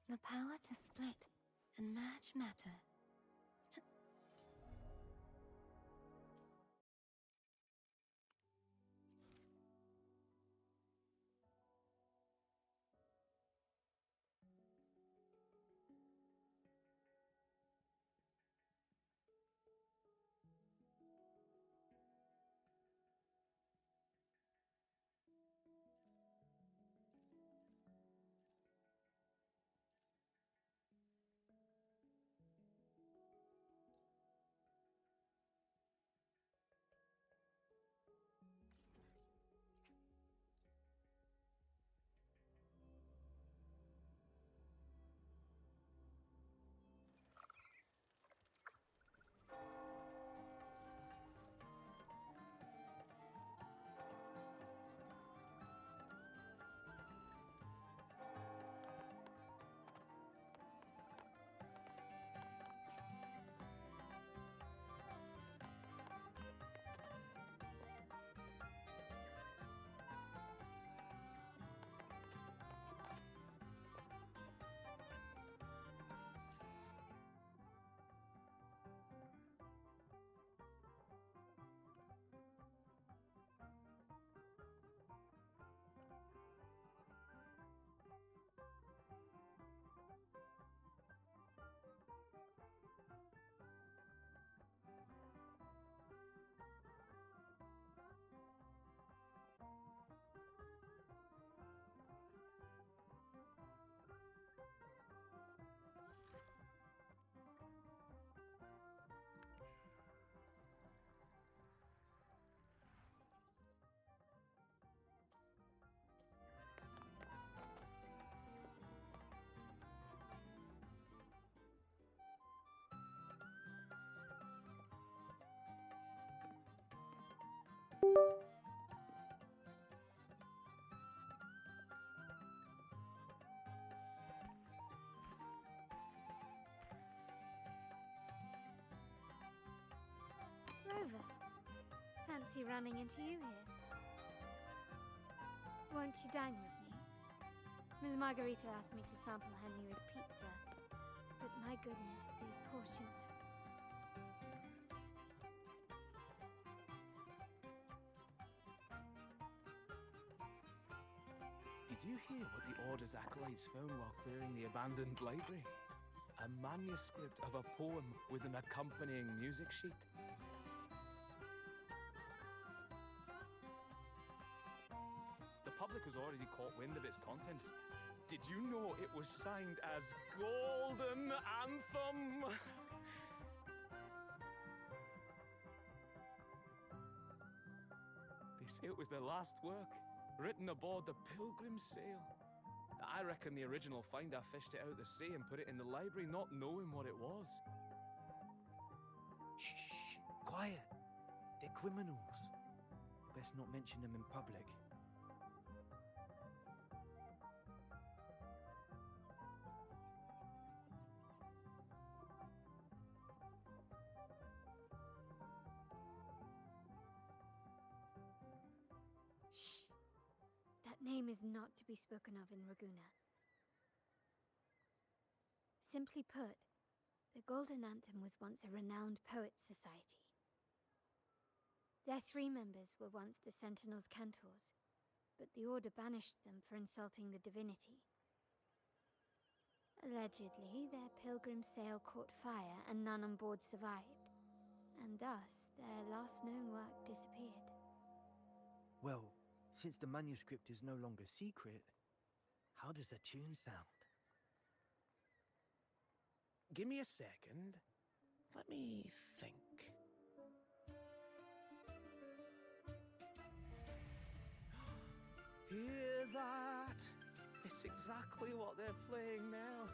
The power to split and merge matter. Rover, fancy running into you here. Won't you dine with me? Ms. Margarita asked me to sample her newest pizza, but my goodness, these portions. Did you hear what the Order's acolytes found while clearing the abandoned library? A manuscript of a poem with an accompanying music sheet. The public has already caught wind of its contents. Did you know it was signed as Golden Anthem? They say it was their last work, written aboard the Pilgrim's Sail. I reckon the original finder fished it out of the sea and put it in the library, not knowing what it was. Shh, quiet. They're criminals. Best not mention them in public. Shh. That name is not to be spoken of in Raguna. Simply put, the Golden Anthem was once a renowned poets' society. Their 3 members were once the Sentinel's cantors, but the Order banished them for insulting the divinity. Allegedly, their pilgrim sail caught fire and none on board survived, and thus their last known work disappeared. Well, since the manuscript is no longer secret, how does the tune sound? Give me a second. Let me think. Hear that? It's exactly what they're playing now.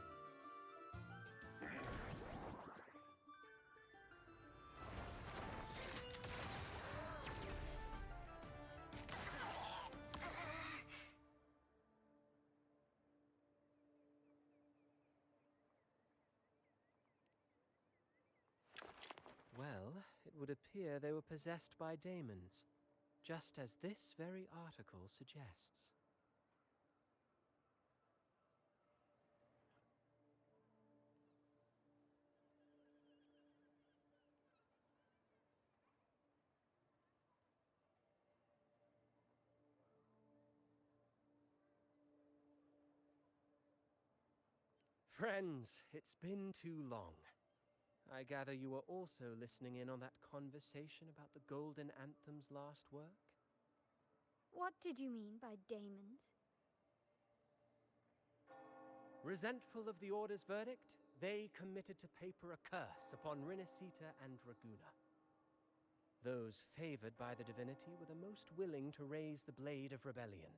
Well, it would appear they were possessed by daemons, just as this very article suggests. Friends, it's been too long. I gather you were also listening in on that conversation about the Golden Anthem's last work? What did you mean by daemons? Resentful of the Order's verdict, they committed to paper a curse upon Rinasita and Draguna. Those favored by the divinity were the most willing to raise the blade of rebellion,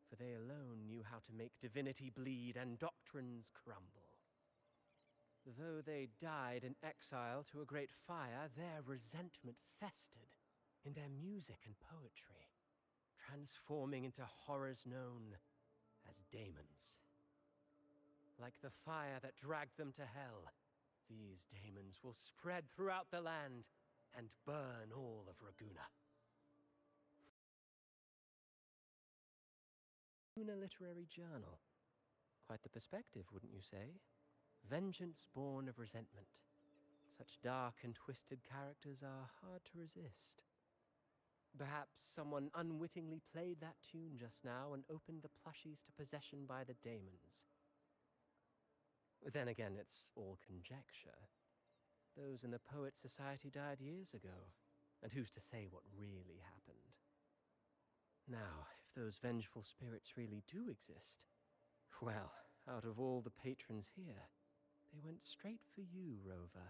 for they alone knew how to make divinity bleed and doctrines crumble. Though they died in exile to a great fire, their resentment festered in their music and poetry, transforming into horrors known as daemons. Like the fire that dragged them to hell, these daemons will spread throughout the land and burn all of Raguna. Raguna Literary Journal. Quite the perspective, wouldn't you say? Vengeance born of resentment. Such dark and twisted characters are hard to resist. Perhaps someone unwittingly played that tune just now and opened the plushies to possession by the daemons. Then again, it's all conjecture. Those in the Poet Society died years ago, and who's to say what really happened? Now, if those vengeful spirits really do exist, well, out of all the patrons here, they went straight for you, Rover.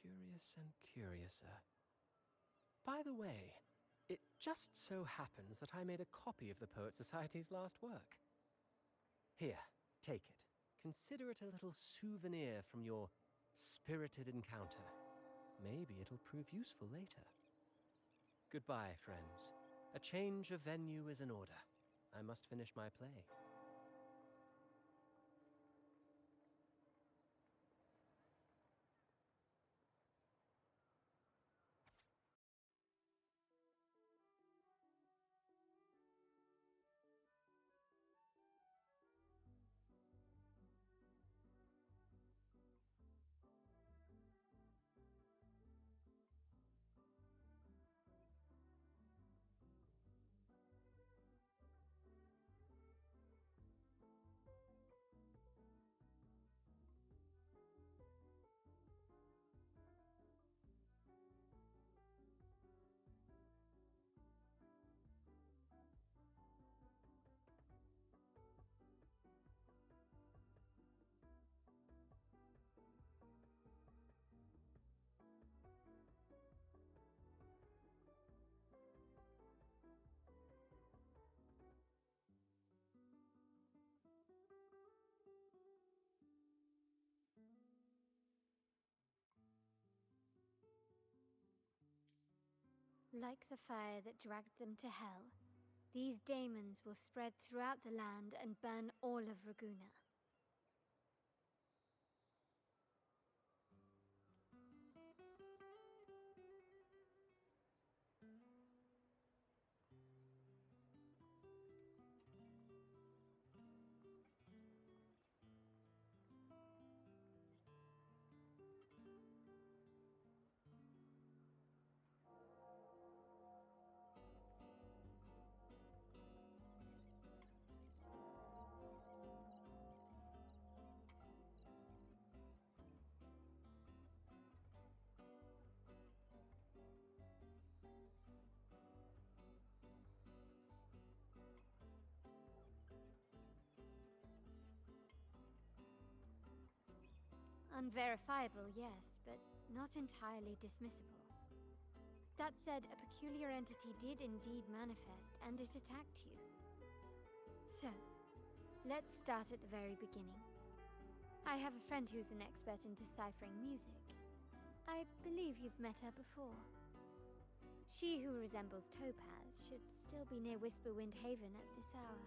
Curious and curiouser. By the way, it just so happens that I made a copy of the Poet Society's last work. Here, take it. Consider it a little souvenir from your spirited encounter. Maybe it'll prove useful later. Goodbye, friends. A change of venue is in order. I must finish my play. Like the fire that dragged them to hell, these daemons will spread throughout the land and burn all of Raguna. Unverifiable, yes, but not entirely dismissible. That said, a peculiar entity did indeed manifest, and it attacked you. So, let's start at the very beginning. I have a friend who's an expert in deciphering music. I believe you've met her before. She who resembles Topaz should still be near Whisperwind Haven at this hour.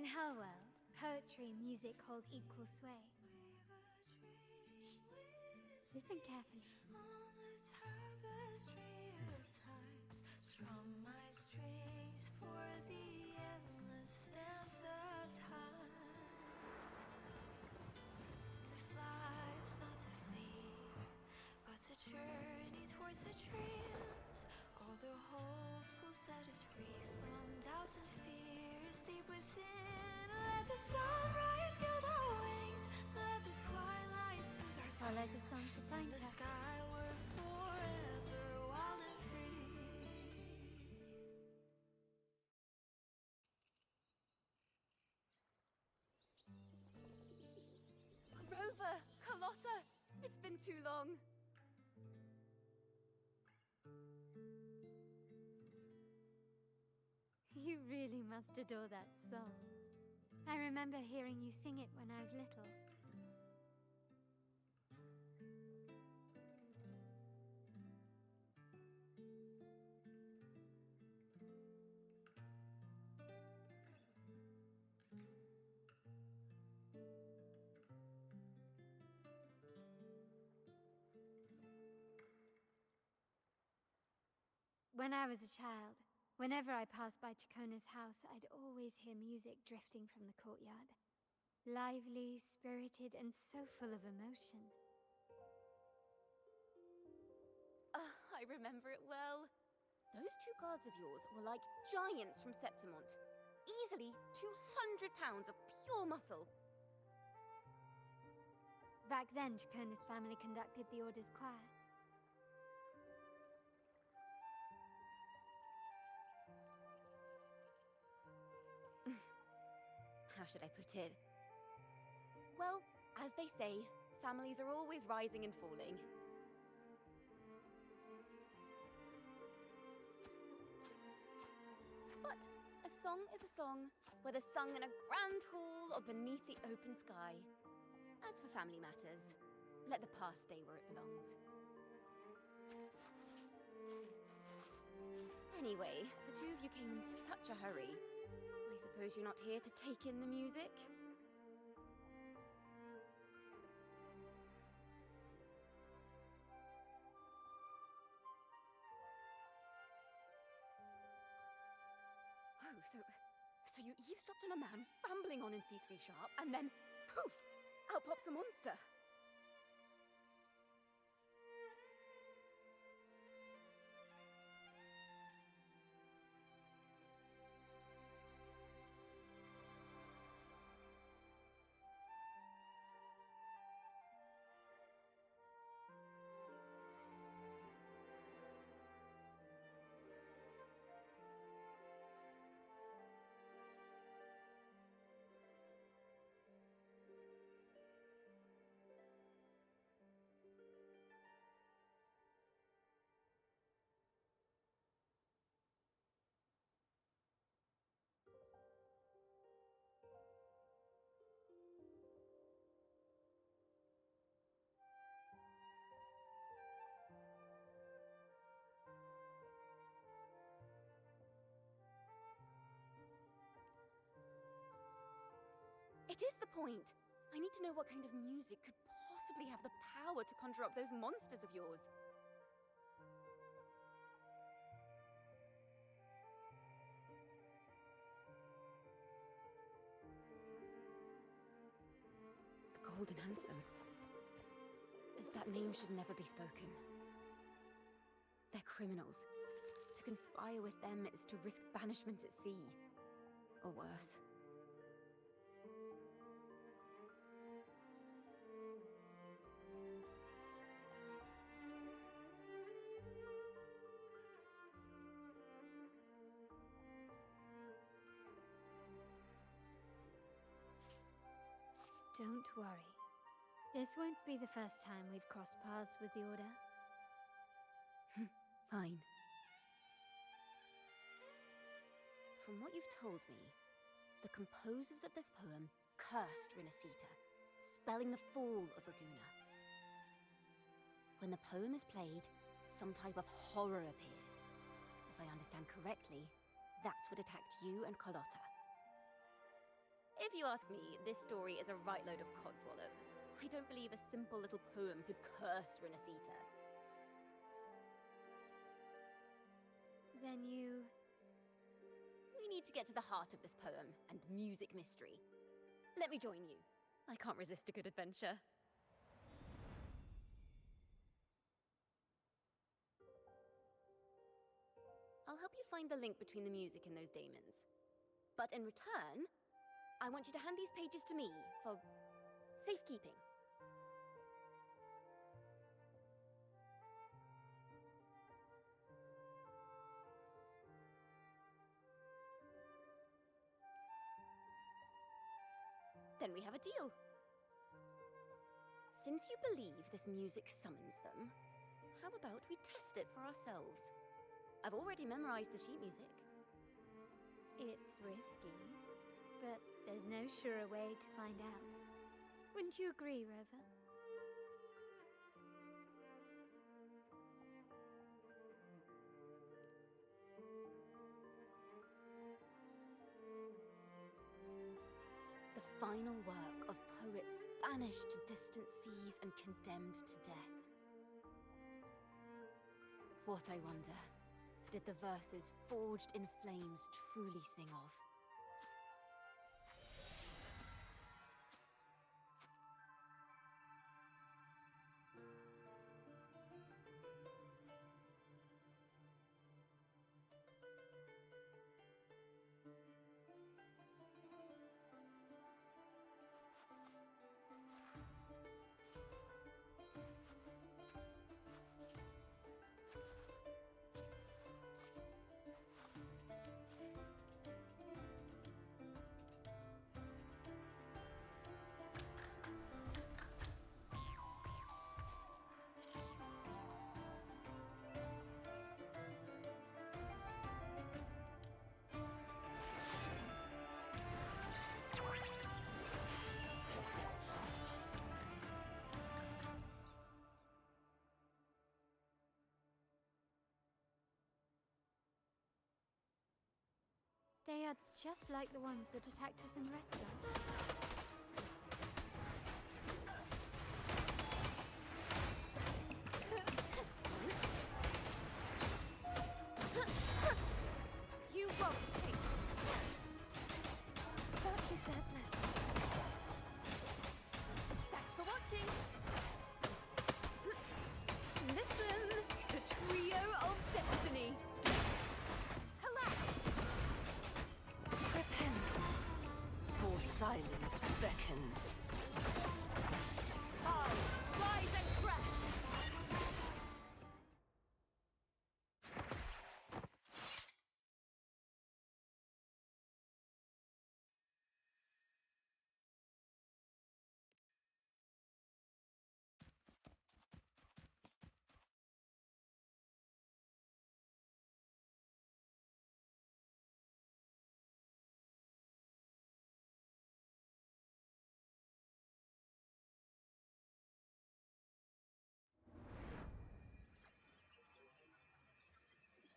In Hellworld, poetry and music hold equal sway. Shh. Listen carefully. Strum my strings for the endless dance of time. To fly is not to flee, but to journey towards the dreams. All the hopes will set us free from doubts and fears deep within. Let the sunrise gild our wings, let the twilight soothe our Follow the song to find the her. skyward forever wild and free. Rover! Carlotta! It's been too long. You really must adore that song. I remember hearing you sing it when I was little. When I was a child, whenever I passed by Chacona's house, I'd always hear music drifting from the courtyard. Lively, spirited, and so full of emotion. I remember it well. Those two guards of yours were like giants from Septimont. Easily 200 pounds of pure muscle. Back then, Chacona's family conducted the Order's choir. How should I put it? Well, as they say, families are always rising and falling. But a song is a song, whether sung in a grand hall or beneath the open sky. As for family matters, let the past stay where it belongs. Anyway, the two of you came in such a hurry. I suppose you're not here to take in the music? Oh, so you eavesdropped on a man rambling on in C3 Sharp, and then, poof, out pops a monster. It is the point. I need to know what kind of music could possibly have the power to conjure up those monsters of yours. The Golden Anthem. That name should never be spoken. They're criminals. To conspire with them is to risk banishment at sea. Or worse. Don't worry. This won't be the first time we've crossed paths with the Order. Fine. From what you've told me, the composers of this poem cursed Rinasita, spelling the fall of Raguna. When the poem is played, some type of horror appears. If I understand correctly, that's what attacked you and Carlotta. If you ask me, this story is a right load of codswallop. I don't believe a simple little poem could curse Renacita. Then you... We need to get to the heart of this poem and music mystery. Let me join you. I can't resist a good adventure. I'll help you find the link between the music and those daemons. But in return, I want you to hand these pages to me for safekeeping. Then we have a deal. Since you believe this music summons them, how about we test it for ourselves? I've already memorized the sheet music. It's risky, but there's no surer way to find out. Wouldn't you agree, Rover? The final work of poets banished to distant seas and condemned to death. What, I wonder, did the verses forged in flames truly sing of? They are just like the ones that attacked us in the restaurant. You won't escape. Such is their blessing. Thanks for watching. Listen, the trio of destiny. Repent, for silence beckons. Rise and crash.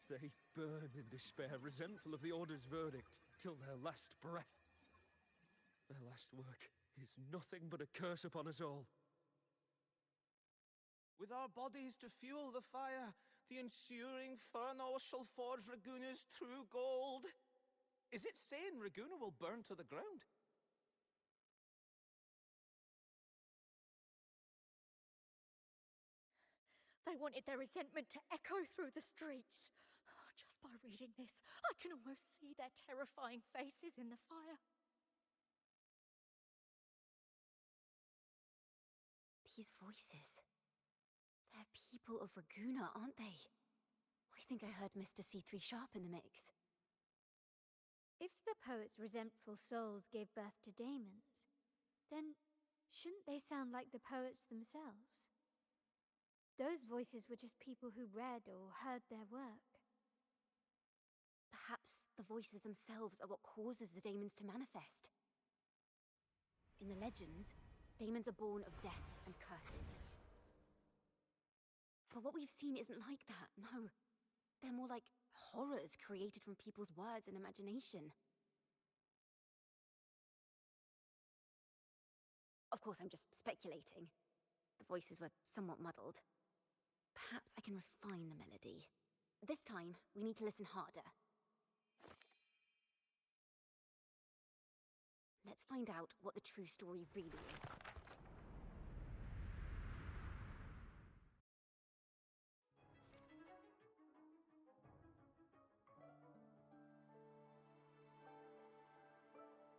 They burn in despair, resentful of the Order's verdict, till their last breath. Their last work is nothing but a curse upon us all. With our bodies to fuel the fire, the ensuing furnace shall forge Raguna's true gold. Is it saying Raguna will burn to the ground? They wanted their resentment to echo through the streets. Just by reading this, I can almost see their terrifying faces in the fire. These voices. They're people of Raguna, aren't they? I think I heard Mr. C3 Sharp in the mix. If the poet's resentful souls gave birth to daemons, then shouldn't they sound like the poets themselves? Those voices were just people who read or heard their work. Perhaps the voices themselves are what causes the daemons to manifest. In the legends, daemons are born of death and curses. But what we've seen isn't like that, no. They're more like horrors created from people's words and imagination. course, I'm just speculating. The voices were somewhat muddled. Perhaps I can refine the melody. This time, we need to listen harder. Let's find out what the true story really is.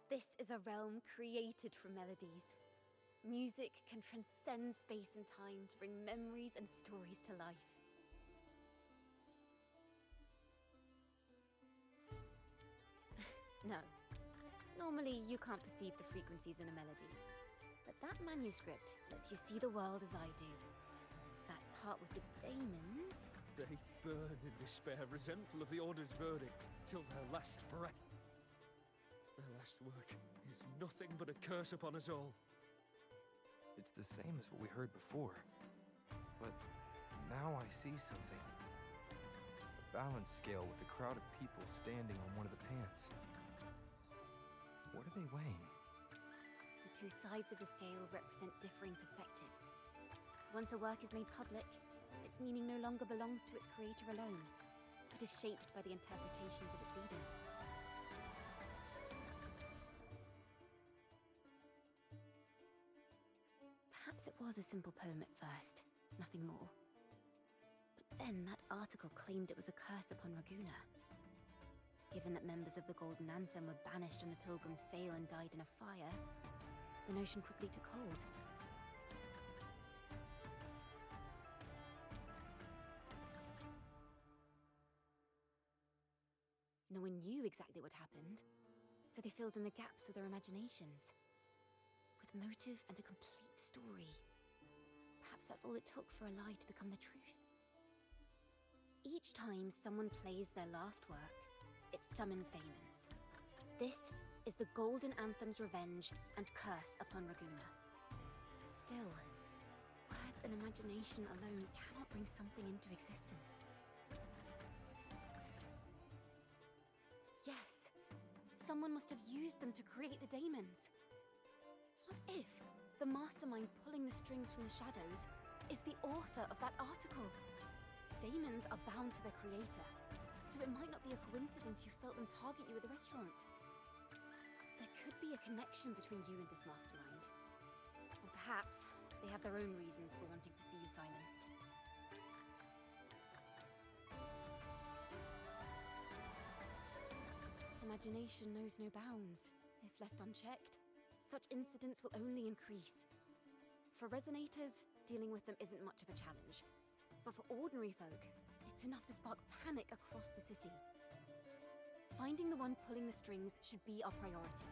This is a realm created from melodies. Music can transcend space and time to bring memories and stories to life. No. Normally, you can't perceive the frequencies in a melody. But that manuscript lets you see the world as I do. That part with the daemons... They burn in despair, resentful of the Order's verdict, till their last breath. Their last work is nothing but a curse upon us all. It's the same as what we heard before. But now I see something. A balance scale with a crowd of people standing on one of the pans. What are they weighing? The two sides of the scale represent differing perspectives. Once a work is made public, its meaning no longer belongs to its creator alone. It is shaped by the interpretations of its readers. Perhaps it was a simple poem at first, nothing more. But then that article claimed it was a curse upon Raguna. Given that members of the Golden Anthem were banished on the Pilgrim's Sail and died in a fire, the notion quickly took hold. No one knew exactly what happened, so they filled in the gaps with their imaginations. With motive and a complete story. Perhaps that's all it took for a lie to become the truth. Each time someone plays their last work, it summons daemons. This is the Golden Anthem's revenge and curse upon Raguna. Still, words and imagination alone cannot bring something into existence. Yes, someone must have used them to create the daemons. What if the mastermind pulling the strings from the shadows is the author of that article? Daemons are bound to their creator, so it might not be a coincidence you felt them target you at the restaurant. There could be a connection between you and this mastermind. Or perhaps they have their own reasons for wanting to see you silenced. Imagination knows no bounds. If left unchecked, such incidents will only increase. For resonators, dealing with them isn't much of a challenge. But for ordinary folk, it's enough to spark panic across the city. Finding the one pulling the strings should be our priority.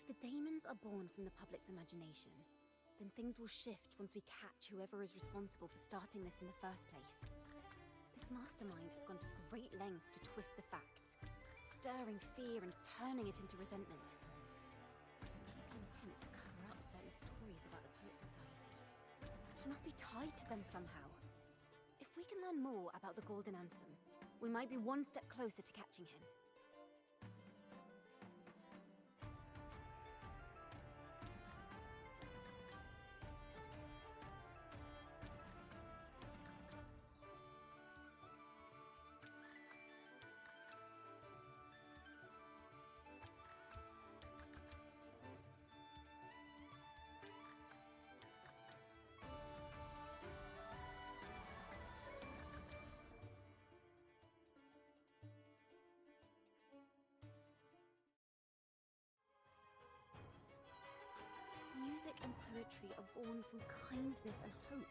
If the daemons are born from the public's imagination, then things will shift once we catch whoever is responsible for starting this in the first place. This mastermind has gone to great lengths to twist the facts, stirring fear and turning it into resentment. Maybe an attempt to cover up certain stories about the Poet Society. He must be tied to them somehow. If we can learn more about the Golden Anthem, we might be one step closer to catching him. Music and poetry are born from kindness and hope.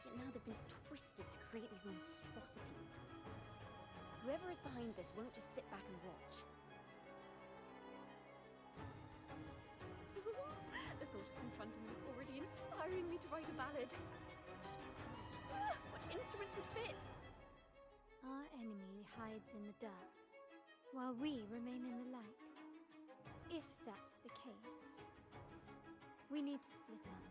Yet now they've been twisted to create these monstrosities. Whoever is behind this won't just sit back and watch. The thought of confronting them is already inspiring me to write a ballad. What instruments would fit? Our enemy hides in the dark, while we remain in the light. If that's the case, we need to split up.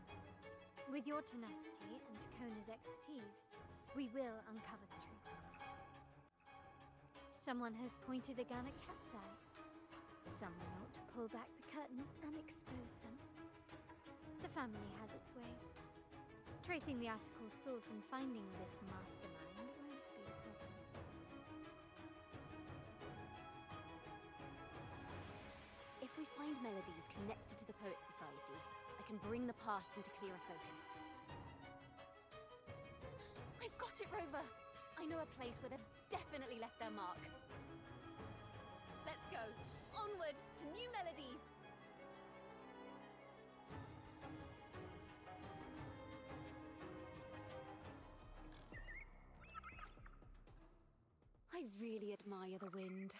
With your tenacity and Takona's expertise, we will uncover the truth. Someone has pointed a gun at Cat's Eye. Someone ought to pull back the curtain and expose them. The family has its ways. Tracing the article's source and finding this mastermind won't be a problem. If we find melodies connected to the Poets Society, I can bring the past into clearer focus. I've got it, Rover! I know a place where they've definitely left their mark. Let's go! Onward to new melodies! I really admire the wind.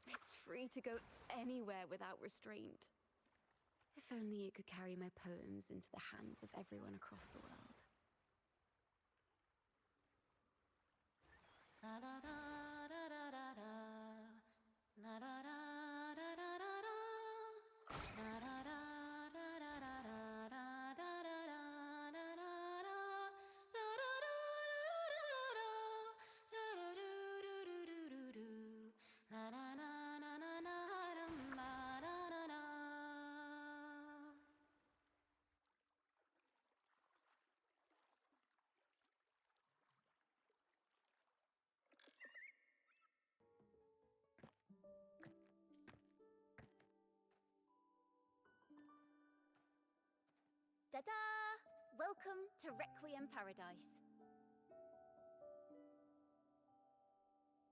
It's free to go anywhere without restraint. If only it could carry my poems into the hands of everyone across the world. La da da da da da da. La da da da da da da. La da da da da da da da da da da da da. Da da da da da da da. Da da do do do do do do. La na na na na na dum ba da da da. Ta-da! Welcome to Requiem Paradise.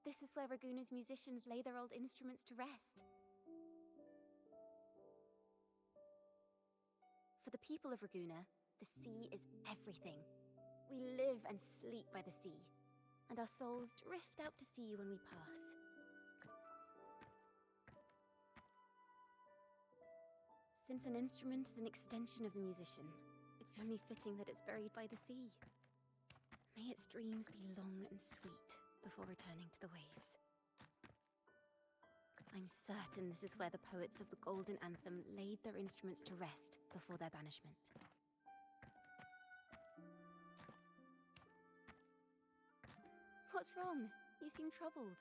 This is where Raguna's musicians lay their old instruments to rest. For the people of Raguna, the sea is everything. We live and sleep by the sea, and our souls drift out to sea when we pass. Since an instrument is an extension of the musician, it's only fitting that it's buried by the sea. May its dreams be long and sweet before returning to the waves. I'm certain this is where the poets of the Golden Anthem laid their instruments to rest before their banishment. What's wrong? You seem troubled.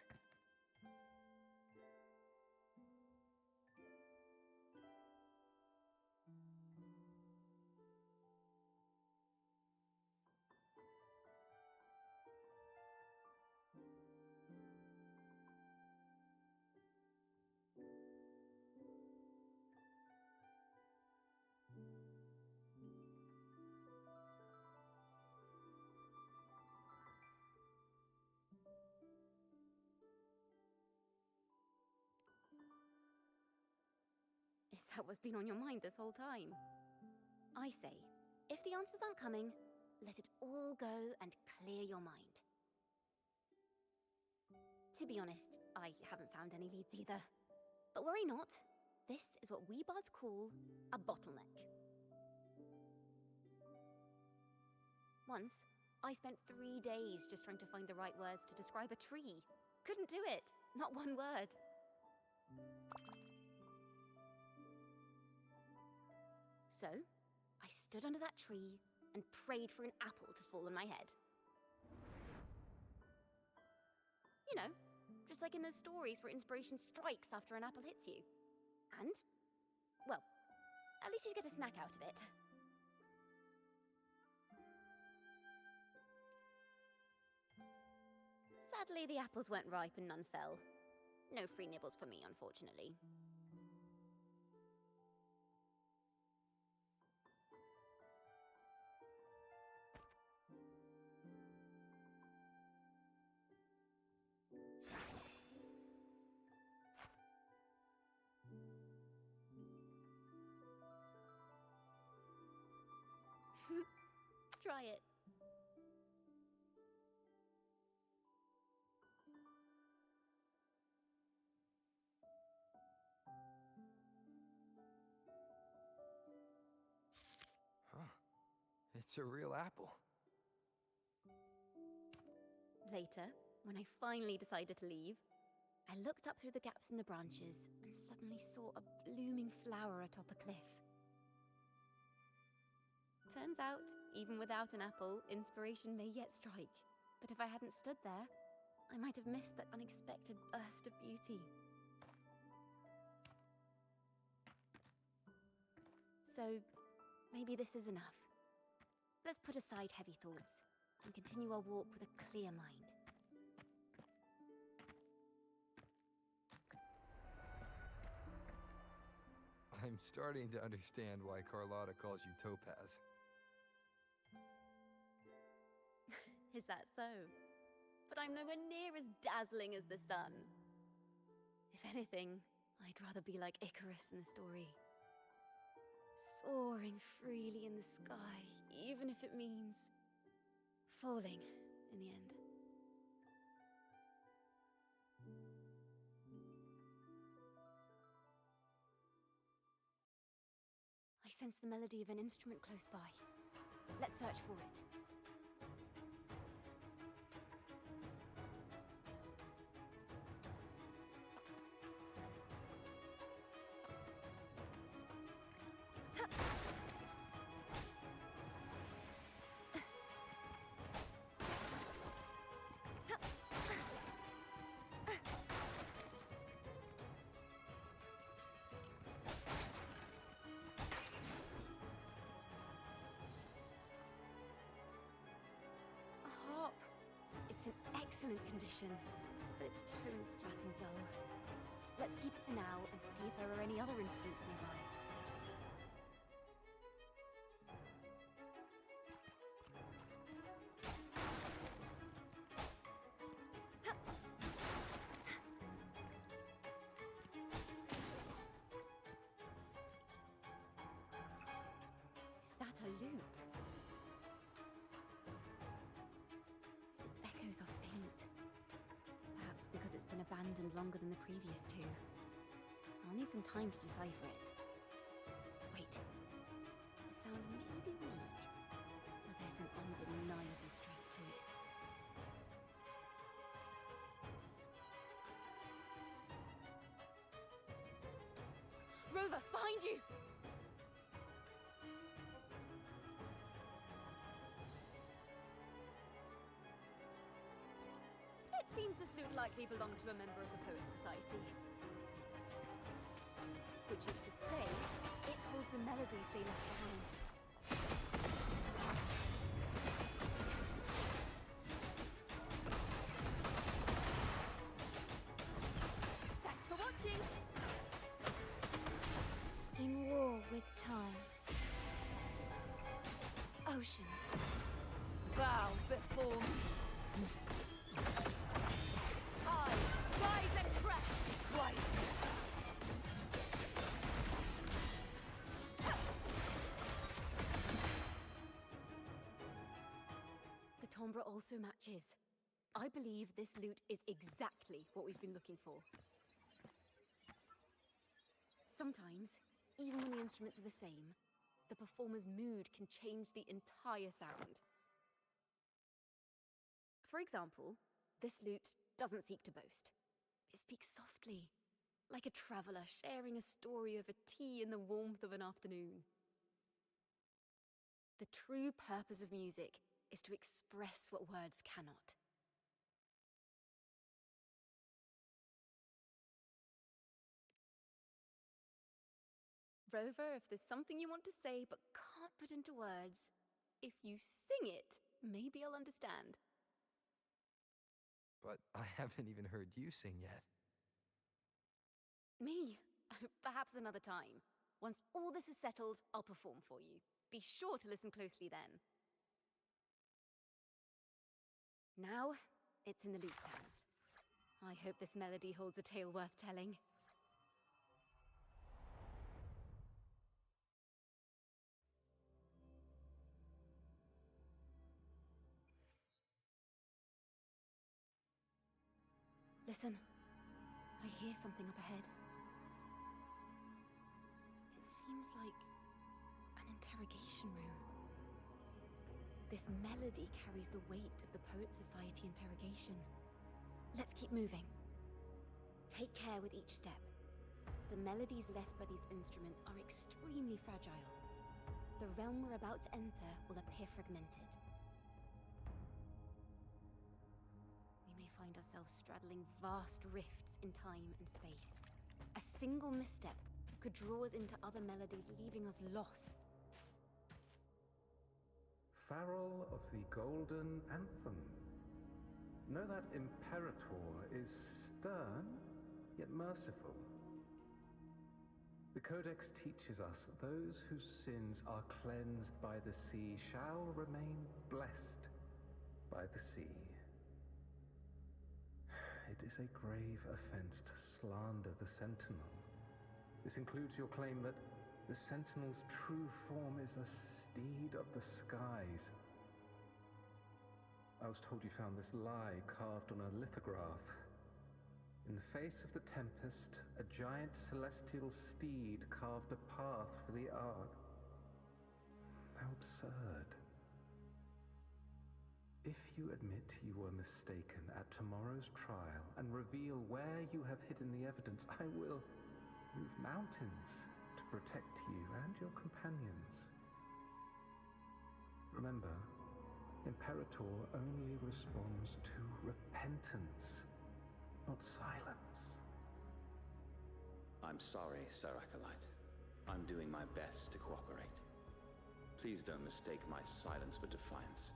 Is that what's been on your mind this whole time? I say, if the answers aren't coming, let it all go and clear your mind. To be honest, I haven't found any leads either. But worry not, this is what we bards call a bottleneck. Once, I spent 3 days just trying to find the right words to describe a tree. Couldn't do it, not one word. So, I stood under that tree and prayed for an apple to fall on my head. You know, just like in those stories where inspiration strikes after an apple hits you. And, well, at least you get a snack out of it. Sadly, the apples weren't ripe and none fell. No free nibbles for me, unfortunately. try it. Huh. It's a real apple. Later, when I finally decided to leave, I looked up through the gaps in the branches and suddenly saw a blooming flower atop a cliff. Turns out, even without an apple, inspiration may yet strike. But if I hadn't stood there, I might have missed that unexpected burst of beauty. So, maybe this is enough. Let's put aside heavy thoughts and continue our walk with a clear mind. I'm starting to understand why Carlotta calls you Topaz. Is that so? But I'm nowhere near as dazzling as the sun. If anything, I'd rather be like Icarus in the story. Soaring freely in the sky, even if it means falling in the end. I sense the melody of an instrument close by. Let's search for it. In excellent condition, but its tone is flat and dull. Let's keep it for now and see if there are any other instruments nearby. Is that a lute? Echoes are faint. Perhaps because it's been abandoned longer than the previous two. I'll need some time to decipher it. Wait. The sound may be weak, but there's an undeniable strength to it. Rover, behind you! Seems this lute likely belonged to a member of the Poets Society. Which is to say, it holds the melodies they left behind. Thanks for watching! In war with time. Oceans, bow before me. Rise and crash, Quietus. The timbre also matches. I believe this lute is exactly what we've been looking for. Sometimes, even when the instruments are the same, the performer's mood can change the entire sound. For example, this lute doesn't seek to boast. It speaks softly, like a traveler sharing a story over tea in the warmth of an afternoon. The true purpose of music is to express what words cannot. Rover, if there's something you want to say but can't put into words, if you sing it, maybe I'll understand. But I haven't even heard you sing yet. Me? Perhaps another time. Once all this is settled, I'll perform for you. Be sure to listen closely then. Now, it's in the lute's hands. I hope this melody holds a tale worth telling. Listen. I hear something up ahead. It seems like an interrogation room. This melody carries the weight of the Poet Society interrogation. Let's keep moving. Take care with each step. The melodies left by these instruments are extremely fragile. The realm we're about to enter will appear fragmented. We may find ourselves straddling vast rifts in time and space. A single misstep could draw us into other melodies, leaving us lost. Farrell of the Golden Anthem. Know that Imperator is stern, yet merciful. The Codex teaches us that those whose sins are cleansed by the sea shall remain blessed by the sea. It is a grave offense to slander the Sentinel. This includes your claim that the Sentinel's true form is a steed of the skies. I was told you found this lie carved on a lithograph. In the face of the tempest, a giant celestial steed carved a path for the Ark. How absurd. If you admit you were mistaken at tomorrow's trial and reveal where you have hidden the evidence, I will move mountains to protect you and your companions. Remember, Imperator only responds to repentance, not silence. I'm sorry, Sir Acolyte. I'm doing my best to cooperate. Please don't mistake my silence for defiance.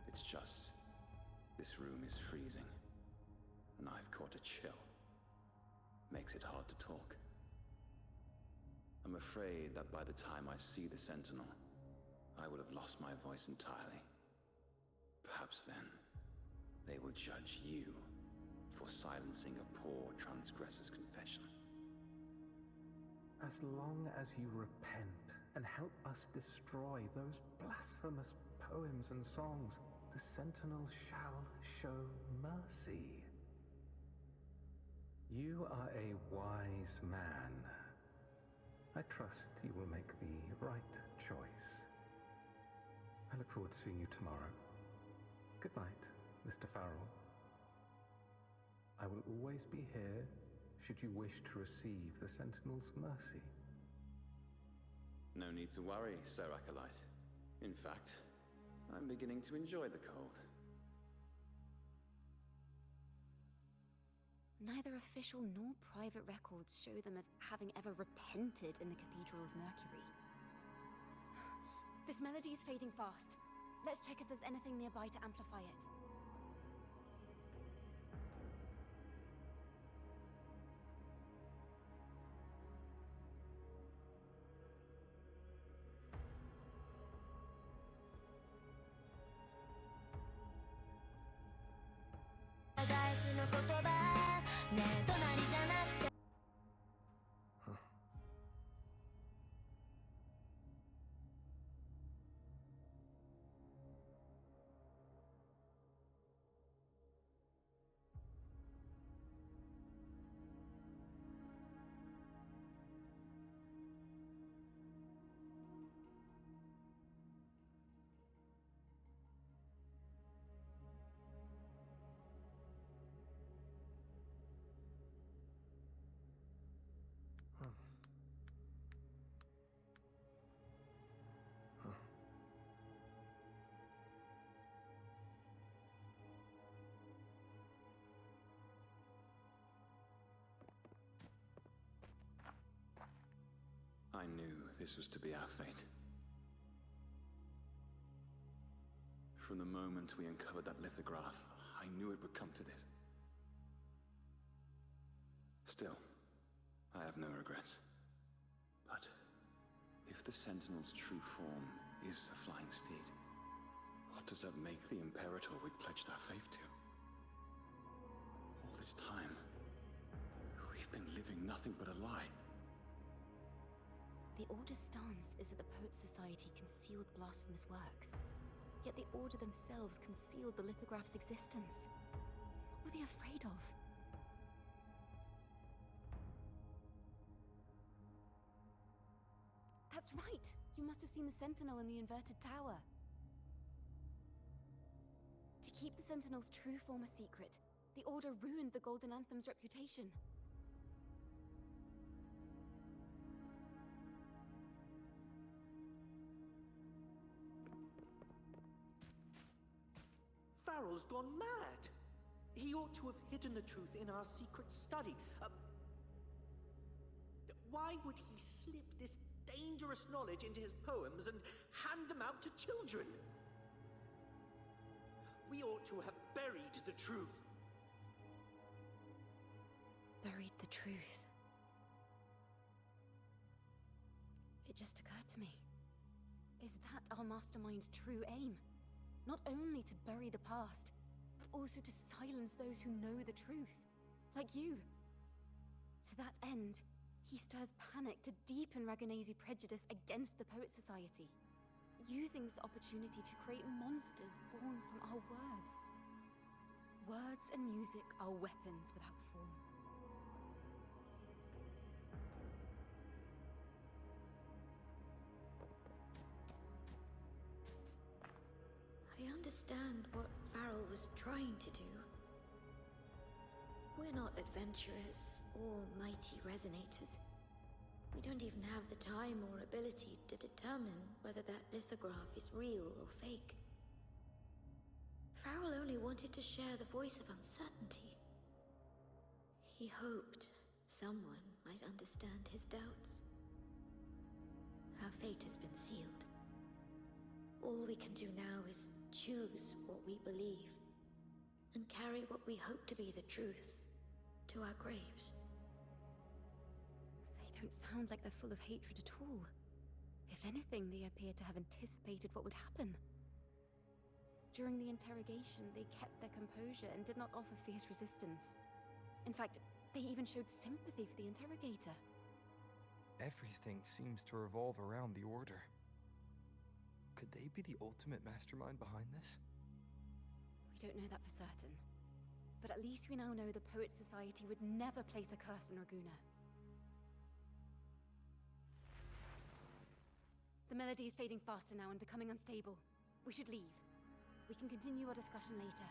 It's just, this room is freezing, and I've caught a chill. Makes it hard to talk. I'm afraid that by the time I see the Sentinel, I will have lost my voice entirely. Perhaps then, they will judge you for silencing a poor transgressor's confession. As long as you repent and help us destroy those blasphemous poems and songs, the Sentinel shall show mercy. You are a wise man. I trust you will make the right choice. I look forward to seeing you tomorrow. Good night, Mr. Farrell. I will always be here should you wish to receive the Sentinel's mercy. No need to worry, Sir Acolyte. In fact, I'm beginning to enjoy the cold. Neither official nor private records show them as having ever repented in the Cathedral of Mercury. This melody is fading fast. Let's check if there's anything nearby to amplify it. I knew this was to be our fate. From the moment we uncovered that lithograph, I knew it would come to this. Still, I have no regrets. But if the Sentinel's true form is a flying steed, what does that make the Imperator we've pledged our faith to? All this time, we've been living nothing but a lie. The Order's stance is that the Poet Society concealed blasphemous works, yet the Order themselves concealed the lithograph's existence. What were they afraid of? That's right! You must have seen the Sentinel in the inverted tower. To keep the Sentinel's true form a secret, the Order ruined the Golden Anthem's reputation. Farrell's gone mad. He ought to have hidden the truth in our secret study. Why would he slip this dangerous knowledge into his poems and hand them out to children? We ought to have buried the truth. Buried the truth. It just occurred to me. Is that our mastermind's true aim? Not only to bury the past, but also to silence those who know the truth, like you. To that end, he stirs panic to deepen Ragonese prejudice against the Poet Society, using this opportunity to create monsters born from our words. Words and music are weapons without form. I understand what Farrell was trying to do. We're not adventurers or mighty resonators. We don't even have the time or ability to determine whether that lithograph is real or fake. Farrell only wanted to share the voice of uncertainty. He hoped someone might understand his doubts. Our fate has been sealed. All we can do now is choose what we believe, and carry what we hope to be the truth to our graves. They don't sound like they're full of hatred at all. If anything, they appear to have anticipated what would happen. During the interrogation, they kept their composure and did not offer fierce resistance. In fact, they even showed sympathy for the interrogator. Everything seems to revolve around the Order. Could they be the ultimate mastermind behind this? We don't know that for certain. But at least we now know the Poet Society would never place a curse on Raguna. The melody is fading faster now and becoming unstable. We should leave. We can continue our discussion later.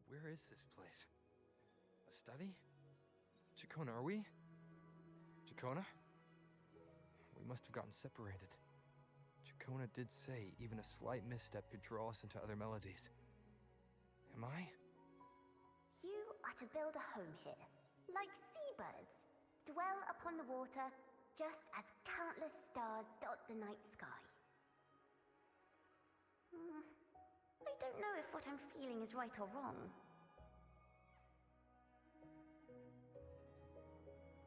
Where is this place? A study? Chacona, are we? Chacona? We must have gotten separated. Chacona did say even a slight misstep could draw us into other melodies. Am I? You are to build a home here, like seabirds. Dwell upon the water, just as countless stars dot the night sky. I don't know if what I'm feeling is right or wrong.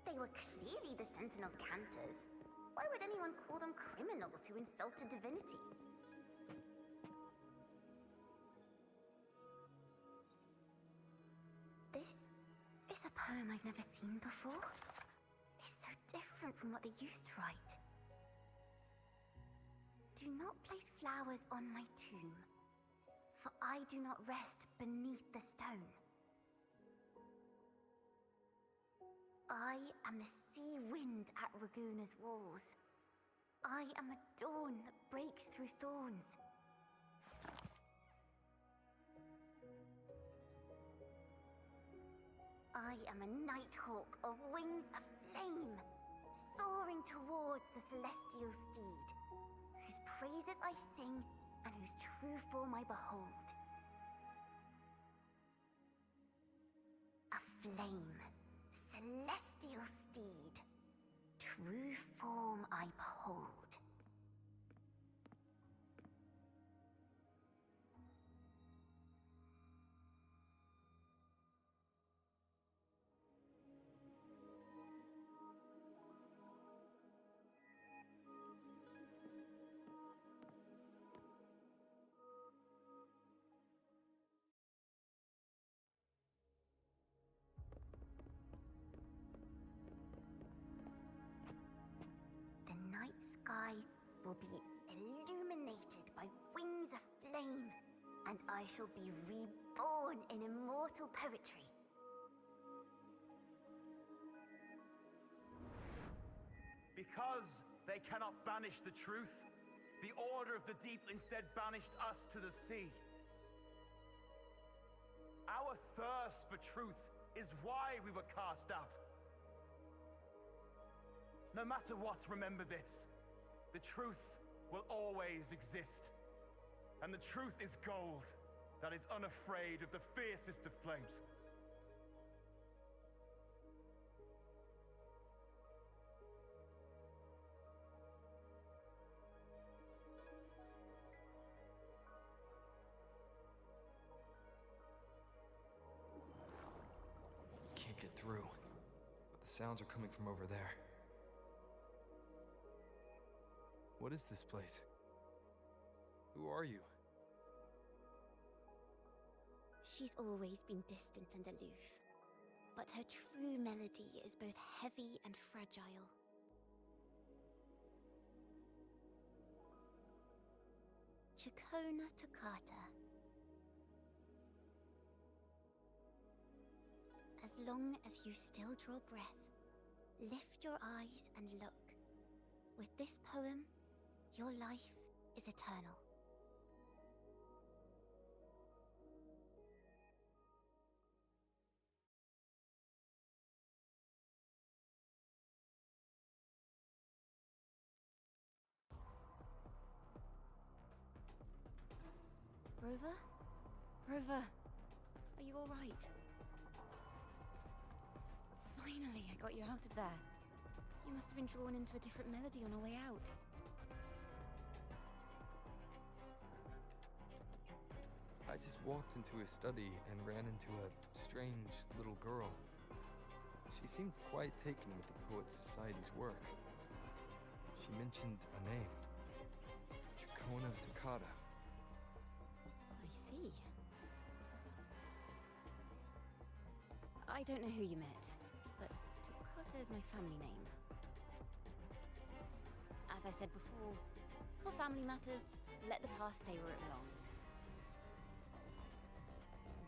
They were clearly the Sentinel's cantors. Why would anyone call them criminals who insulted divinity? This is a poem I've never seen before. It's so different from what they used to write. Do not place flowers on my tomb, for I do not rest beneath the stone. I am the sea wind at Raguna's walls. I am a dawn that breaks through thorns. I am a nighthawk of wings aflame, soaring towards the celestial steed, whose praises I sing and whose true form I behold. A flame. Celestial steed, true form I behold. Sky will be illuminated by wings of flame, and I shall be reborn in immortal celestial poetry. Because they cannot banish the truth, the Order of the Deep instead banished us to the sea. Our thirst for truth is why we were cast out. No matter what, remember this. The truth will always exist. And the truth is gold that is unafraid of the fiercest of flames. Can't get through, but the sounds are coming from over there. What is this place? Who are you? She's always been distant and aloof, but her true melody is both heavy and fragile. Chacona Toccata. As long as you still draw breath, lift your eyes and look. With this poem, your life is eternal. Rover? Rover, are you all right? Finally, I got you out of there. You must have been drawn into a different melody on our way out. I just walked into his study and ran into a strange little girl. She seemed quite taken with the Poet Society's work. She mentioned a name. Chacona Toccata. I see. I don't know who you met, but Toccata is my family name. As I said before, for family matters, let the past stay where it belongs.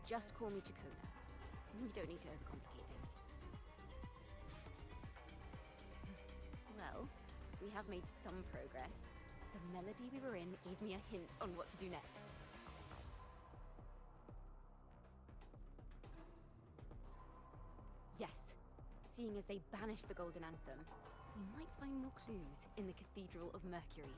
Just call me Chacona. We don't need to overcomplicate things. Well, we have made some progress. The melody we were in gave me a hint on what to do next. Yes, seeing as they banished the Golden Anthem, we might find more clues in the Cathedral of Mercury.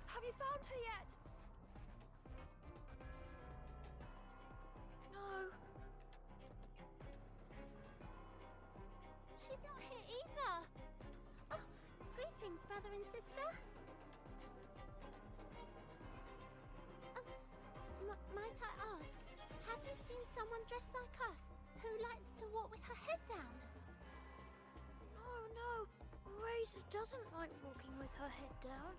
Have you found her yet? No. She's not here either. Oh, greetings, brother and sister. Might I ask, have you seen someone dressed like us who likes to walk with her head down? No. Razor doesn't like walking with her head down.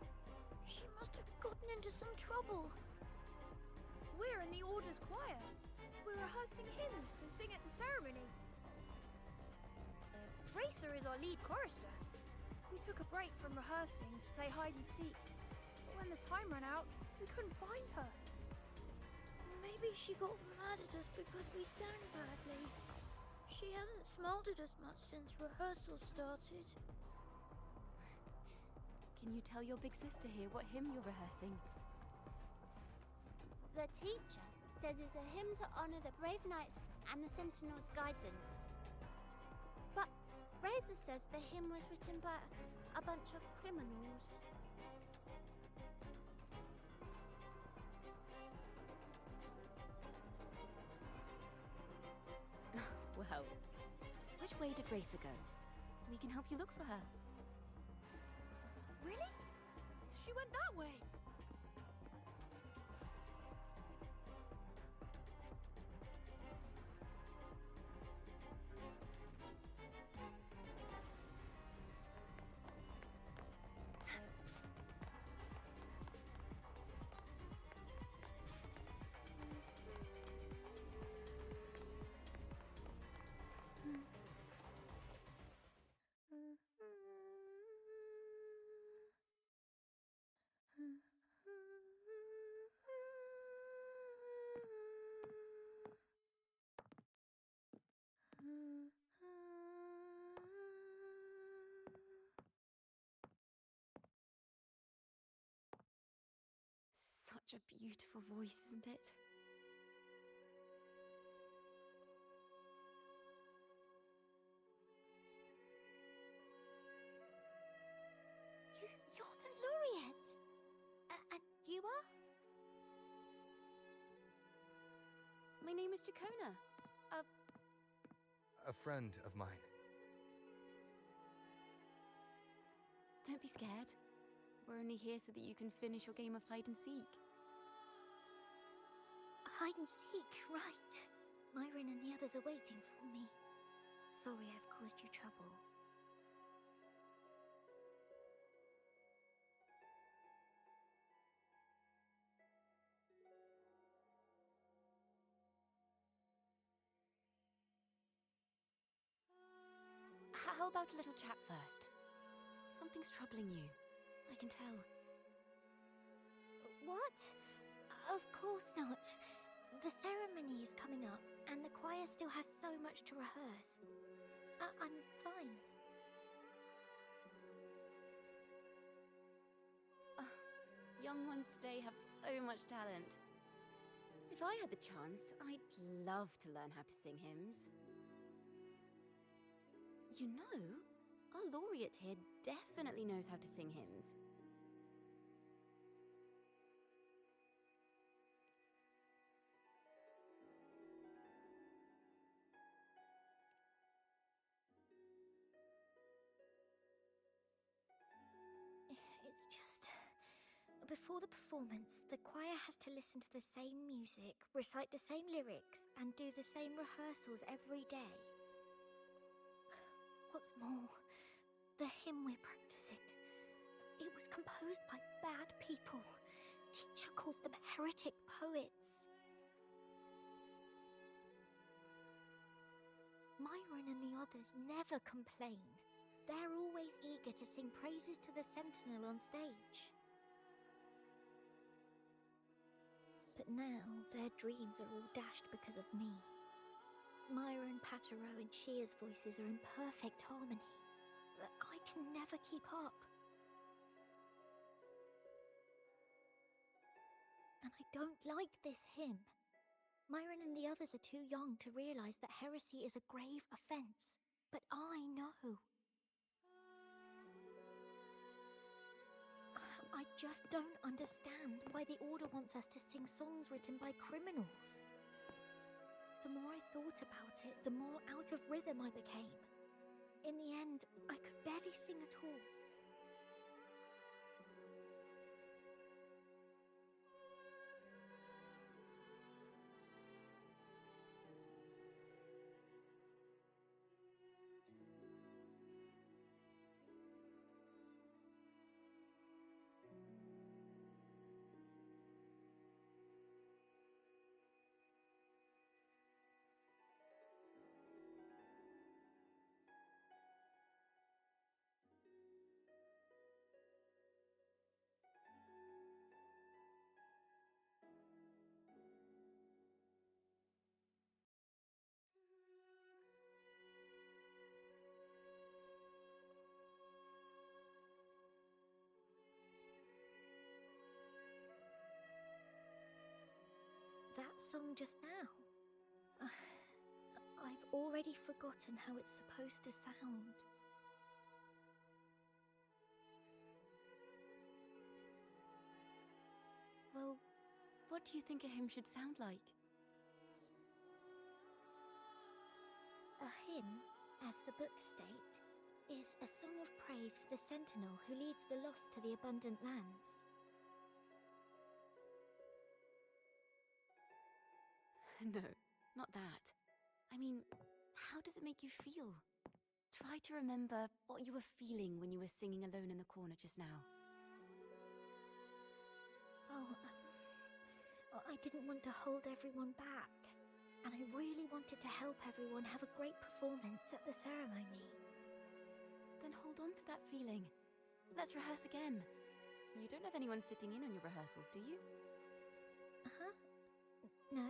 She must have gotten into some trouble. We're in the Order's choir. We're rehearsing hymns to sing at the ceremony. Racer is our lead chorister. We took a break from rehearsing to play hide and seek. But when the time ran out, we couldn't find her. Maybe she got mad at us because we sang badly. She hasn't smiled at us much since rehearsal started. Can you tell your big sister here what hymn you're rehearsing? The teacher says it's a hymn to honor the brave knights and the Sentinel's guidance. But Razor says the hymn was written by a bunch of criminals. Well, which way did Racer go? We can help you look for her. Really? She went that way. Such a beautiful voice, isn't it? You're the laureate! And you are? My name is Jacona. A friend of mine. Don't be scared. We're only here so that you can finish your game of hide and seek. Hide and seek, right. Myron and the others are waiting for me. Sorry I've caused you trouble. How about a little chat first? Something's troubling you. I can tell. What? Of course not. The ceremony is coming up, and the choir still has so much to rehearse. I'm fine. Young ones today have so much talent. If I had the chance, I'd love to learn how to sing hymns. You know, our laureate here definitely knows how to sing hymns. It's just... Before the performance, the choir has to listen to the same music, recite the same lyrics, and do the same rehearsals every day. What's more, the hymn we're practicing, it was composed by bad people. Teacher calls them heretic poets. Myron and the others never complain. They're always eager to sing praises to the Sentinel on stage. But now their dreams are all dashed because of me. Myron, Patero, and Shia's voices are in perfect harmony, but I can never keep up. And I don't like this hymn. Myron and the others are too young to realize that heresy is a grave offense, but I know. I just don't understand why the Order wants us to sing songs written by criminals. The more I thought about it, the more out of rhythm I became. In the end, I could barely sing at all. That song just now. I've already forgotten how it's supposed to sound. Well, what do you think a hymn should sound like? A hymn, as the books state, is a song of praise for the sentinel who leads the lost to the abundant lands. No, not that. I mean, how does it make you feel? Try to remember what you were feeling when you were singing alone in the corner just now. I didn't want to hold everyone back, and I really wanted to help everyone have a great performance at the ceremony. Then hold on to that feeling. Let's rehearse again. You don't have anyone sitting in on your rehearsals, do you? Uh-huh. No.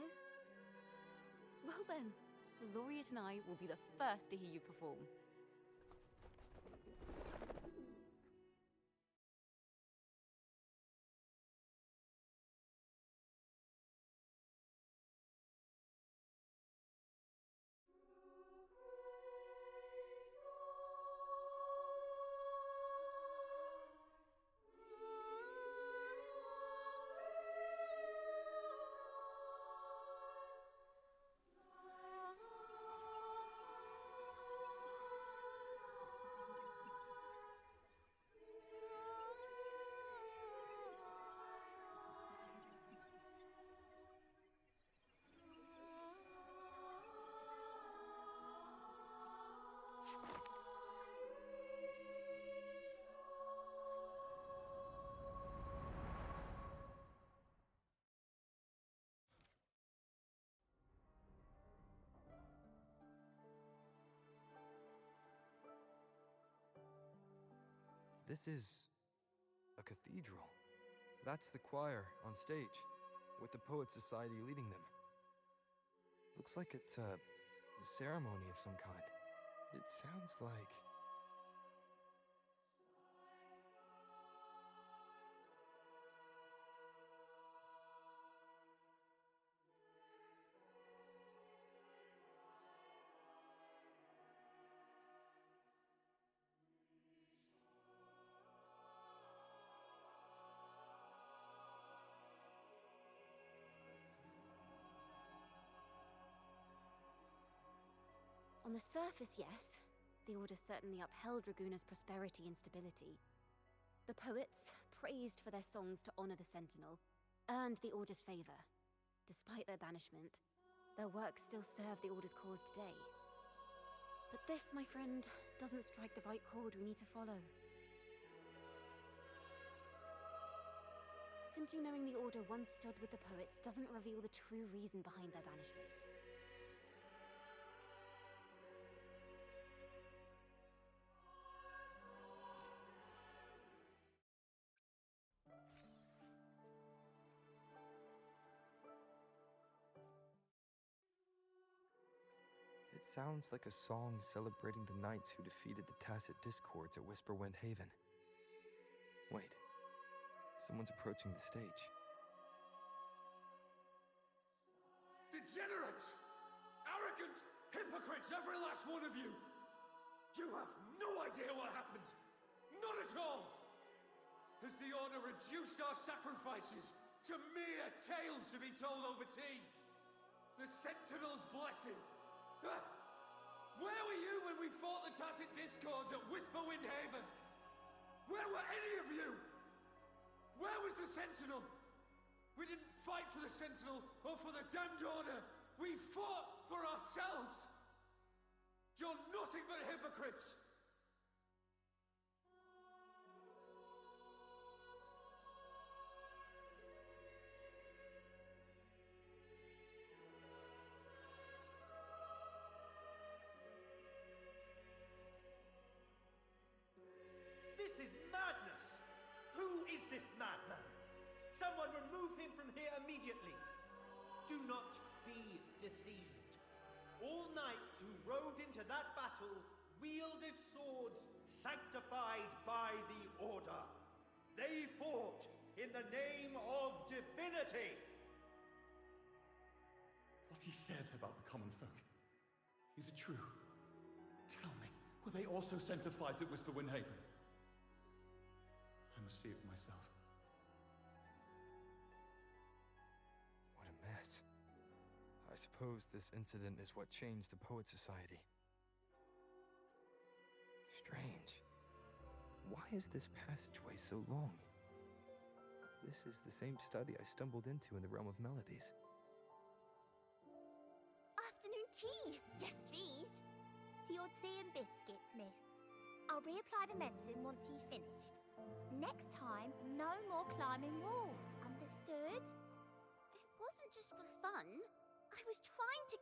Well then, the laureate and I will be the first to hear you perform. This is a cathedral. That's the choir on stage, with the Poet Society leading them. Looks like it's a ceremony of some kind. It sounds like... On the surface, yes. The Order certainly upheld Raguna's prosperity and stability. The poets, praised for their songs to honor the Sentinel, earned the Order's favor. Despite their banishment, their work still served the Order's cause today. But this, my friend, doesn't strike the right chord we need to follow. Simply knowing the Order once stood with the poets doesn't reveal the true reason behind their banishment. It sounds like a song celebrating the knights who defeated the Tacit Discords at Whisperwind Haven. Wait, someone's approaching the stage. Degenerates! Arrogant hypocrites, every last one of you! You have no idea what happened! None at all! Has the Order reduced our sacrifices to mere tales to be told over tea? The Sentinel's blessing! Ah! Where were you when we fought the Tacit Discords at Whisperwind Haven? Where were any of you? Where was the Sentinel? We didn't fight for the Sentinel or for the damned Order. We fought for ourselves. You're nothing but hypocrites. This is madness! Who is this madman? Someone remove him from here immediately. Do not be deceived. All knights who rode into that battle wielded swords sanctified by the Order. They fought in the name of divinity. What he said about the common folk, is it true? Tell me, were they also sent to fight at Whisperwind Haven? I must see it for myself. I suppose this incident is what changed the Poet Society. Strange. Why is this passageway so long? This is the same study I stumbled into in the realm of melodies. Afternoon tea! Yes, please. Your tea and biscuits, miss. I'll reapply the medicine once you've finished. Next time, no more climbing walls. Understood? It wasn't just for fun. I was trying to...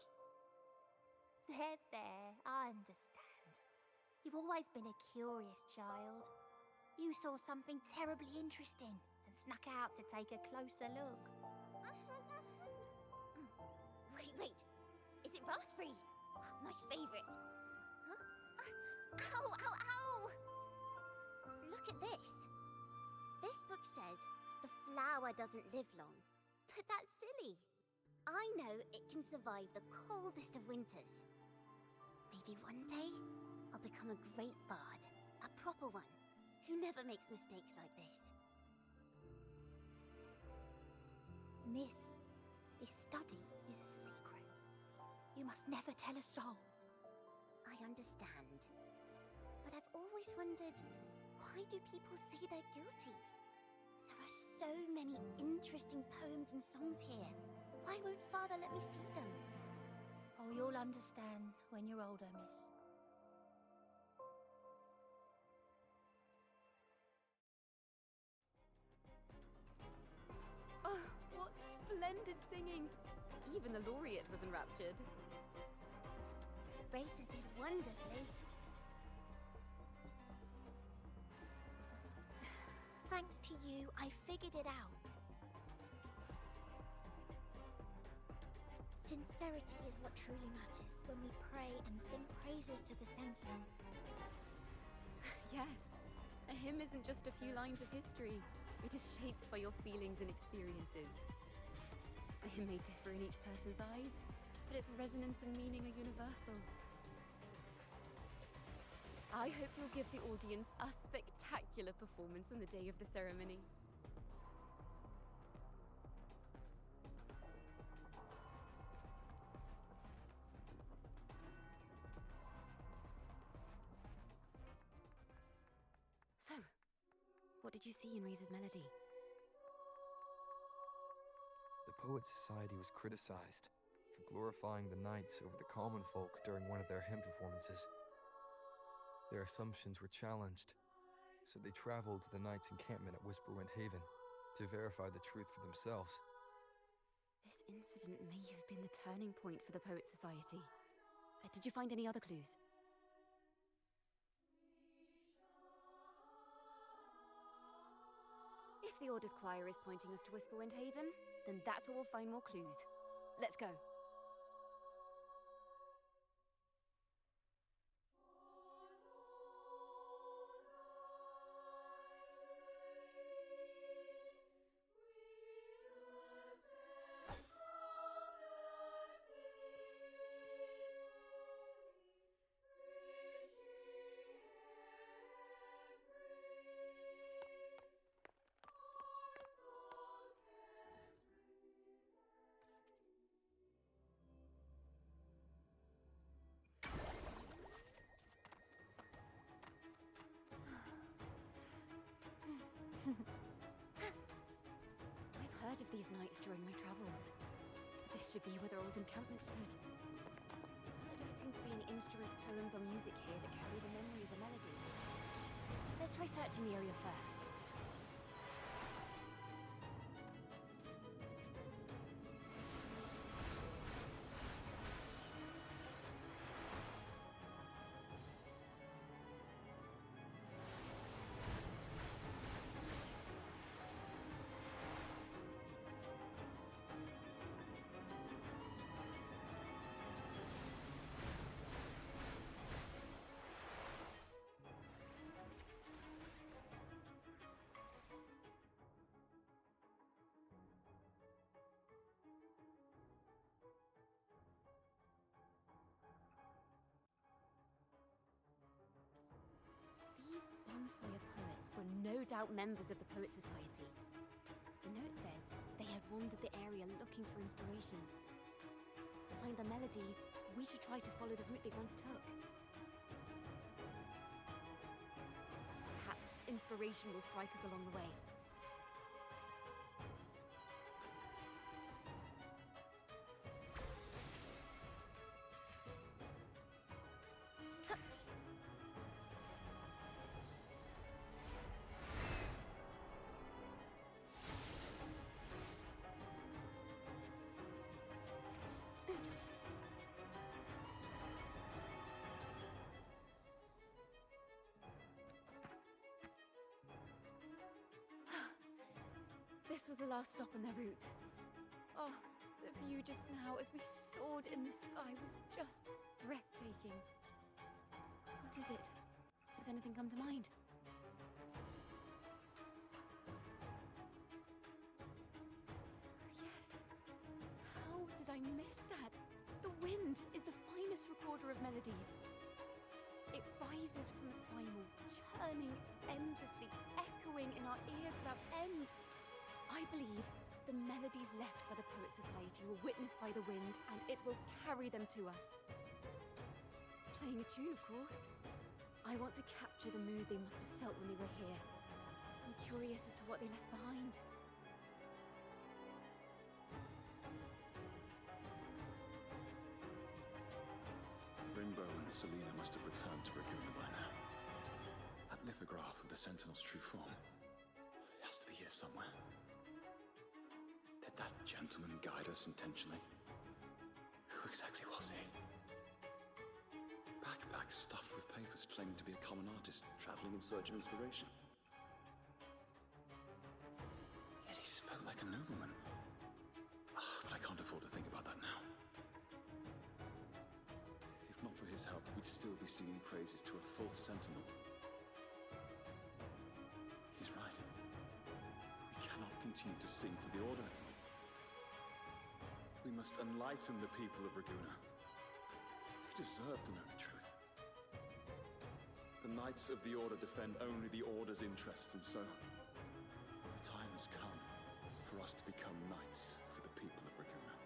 There, I understand. You've always been a curious child. You saw something terribly interesting and snuck out to take a closer look. Wait. Is it raspberry? My favorite. Huh? Ow! Look at this. This book says the flower doesn't live long. But that's silly. I know it can survive the coldest of winters. Maybe one day, I'll become a great bard. A proper one, who never makes mistakes like this. Miss, this study is a secret. You must never tell a soul. I understand. But I've always wondered, why do people say they're guilty? There are so many interesting poems and songs here. Why won't Father let me see them? Oh, you'll understand when you're older, miss. Oh, what splendid singing! Even the laureate was enraptured. Racer did wonderfully. Thanks to you, I figured it out. Sincerity is what truly matters when we pray and sing praises to the Sentinel. Yes, a hymn isn't just a few lines of history. It is shaped by your feelings and experiences. A hymn may differ in each person's eyes, but its resonance and meaning are universal. I hope you'll give the audience a spectacular performance on the day of the ceremony. So, what did you see in Razor's melody? The Poet Society was criticized for glorifying the knights over the common folk during one of their hymn performances. Their assumptions were challenged, so they traveled to the knights' encampment at Whisperwind Haven to verify the truth for themselves. This incident may have been the turning point for the Poet Society. Did you find any other clues? If the Order's choir is pointing us to Whisperwind Haven, then that's where we'll find more clues. Let's go. I've heard of these nights during my travels. This should be where their old encampment stood. But there don't seem to be any instruments, poems, or music here that carry the memory of a melody. Let's try searching the area first. These bonfire poets were no doubt members of the Poet Society. The note says they had wandered the area looking for inspiration. To find the melody, we should try to follow the route they once took. Perhaps inspiration will strike us along the way. This was the last stop on their route. Oh, the view just now as we soared in the sky was just breathtaking. What is it? Has anything come to mind? Yes. How did I miss that? The wind is the finest recorder of melodies. It rises from the primal, churning endlessly, echoing in our ears without end. I believe the melodies left by the Poet Society were witnessed by the wind, and it will carry them to us. Playing a tune, of course. I want to capture the mood they must have felt when they were here. I'm curious as to what they left behind. Rimbo and Selena must have returned to Raguna by now. That lithograph of the Sentinel's true form. It has to be here somewhere. Did that gentleman guide us intentionally? Who exactly was he? Backpack stuffed with papers claiming to be a common artist traveling in search of inspiration. Yet he spoke like a nobleman. But I can't afford to think about that now. If not for his help, we'd still be singing praises to a false sentinel. He's right. We cannot continue to sing for the Order. We must enlighten the people of Raguna. They deserve to know the truth. The Knights of the Order defend only the Order's interests, and so the time has come for us to become knights for the people of Raguna.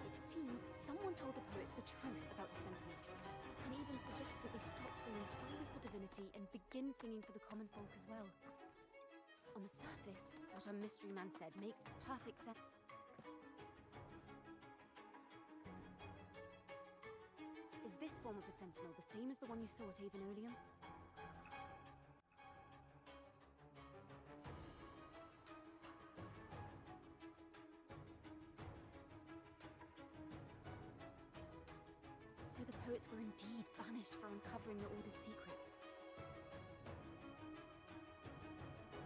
It seems someone told the poets the truth about the Sentinel, and even suggested they stop singing solely for divinity and begin singing for the common folk as well. On the surface, what our mystery man said makes perfect sense. Is this form of the Sentinel the same as the one you saw at Avenolium? So the poets were indeed banished for uncovering the Order's secrets.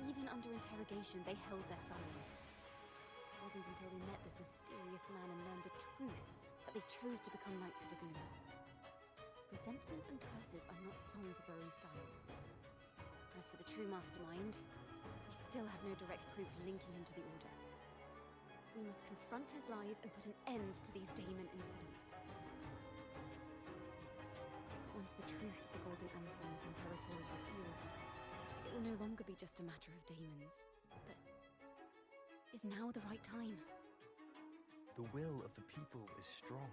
Even under interrogation, they held their silence. It wasn't until they met this mysterious man and learned the truth that they chose to become Knights of Raguna. Resentment and curses are not songs of their own style. As for the true mastermind, we still have no direct proof linking him to the Order. We must confront his lies and put an end to these Daemon incidents. But once the truth of the Golden Anthem with Imperator is revealed, it will no longer be just a matter of daemons, but is now the right time? The will of the people is strong.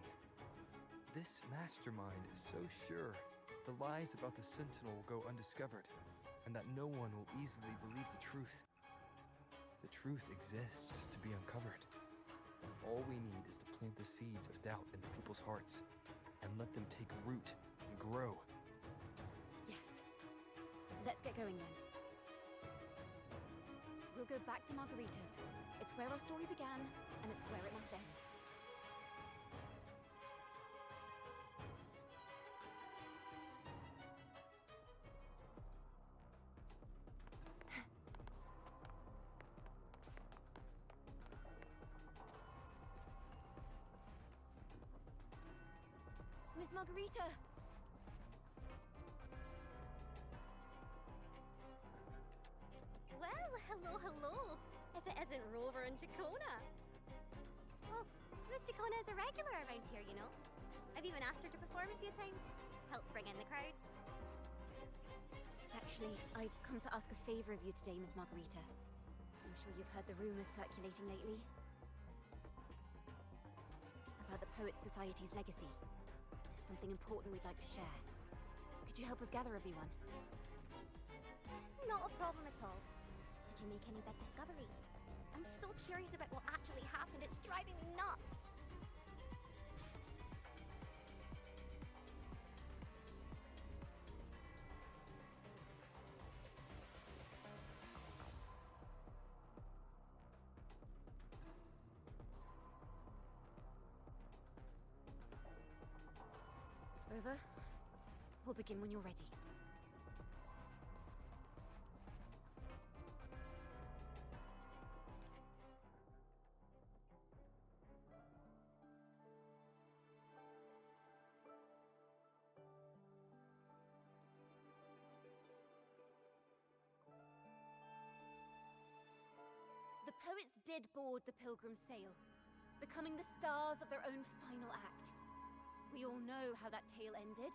This mastermind is so sure the lies about the Sentinel will go undiscovered, and that no one will easily believe the truth. The truth exists to be uncovered. All we need is to plant the seeds of doubt in the people's hearts, and let them take root and grow. Yes. Let's get going then. We'll go back to Margarita's. It's where our story began, and it's where it must end. Miss Margarita! Well, hello. If it isn't Rover and Chacona. Well, Miss Chacona is a regular around here, you know. I've even asked her to perform a few times. Helps bring in the crowds. Actually, I've come to ask a favor of you today, Miss Margarita. I'm sure you've heard the rumors circulating lately. about the Poets Society's legacy. There's something important we'd like to share. Could you help us gather everyone? Not a problem at all. Did you make any big discoveries? I'm so curious about what actually happened. It's driving me nuts. Rover, we'll begin when you're ready. The poets did board the Pilgrim's sail, becoming the stars of their own final act. We all know how that tale ended.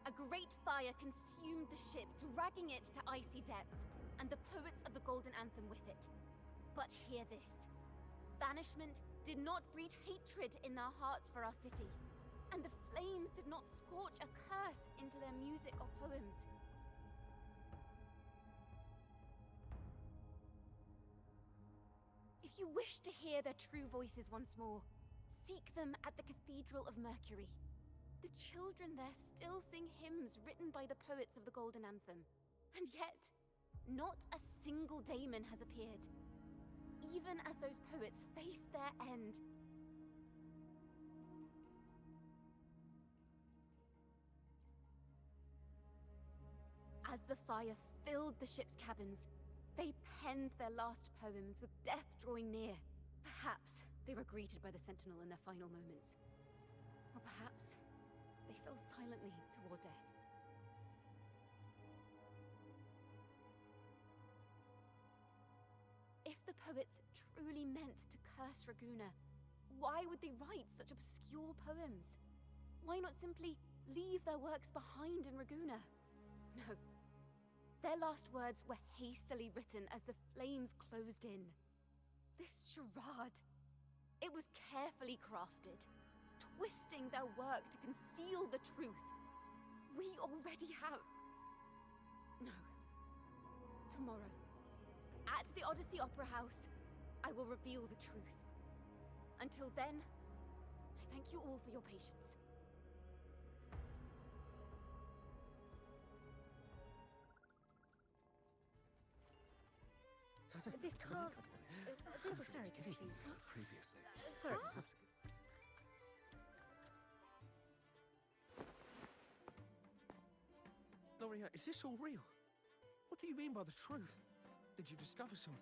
A great fire consumed the ship, dragging it to icy depths, and the poets of the Golden Anthem with it. But hear this. Banishment did not breed hatred in their hearts for our city, and the flames did not scorch a curse into their music or poems. If you wish to hear their true voices once more, seek them at the Cathedral of Mercury. The children there still sing hymns written by the poets of the Golden Anthem. And yet, not a single daemon has appeared, even as those poets faced their end. As the fire filled the ship's cabins, they penned their last poems with death drawing near. Perhaps they were greeted by the Sentinel in their final moments. Or perhaps they fell silently toward death. If the poets truly meant to curse Raguna, why would they write such obscure poems? Why not simply leave their works behind in Raguna? No. Their last words were hastily written as the flames closed in. This charade, it was carefully crafted, twisting their work to conceal the truth. We already have... No. Tomorrow, at the Odyssey Opera House, I will reveal the truth. Until then, I thank you all for your patience. This can't... This is very confusing. Previously. Sorry. Loria, is this all real? What do you mean by the truth? Did you discover something?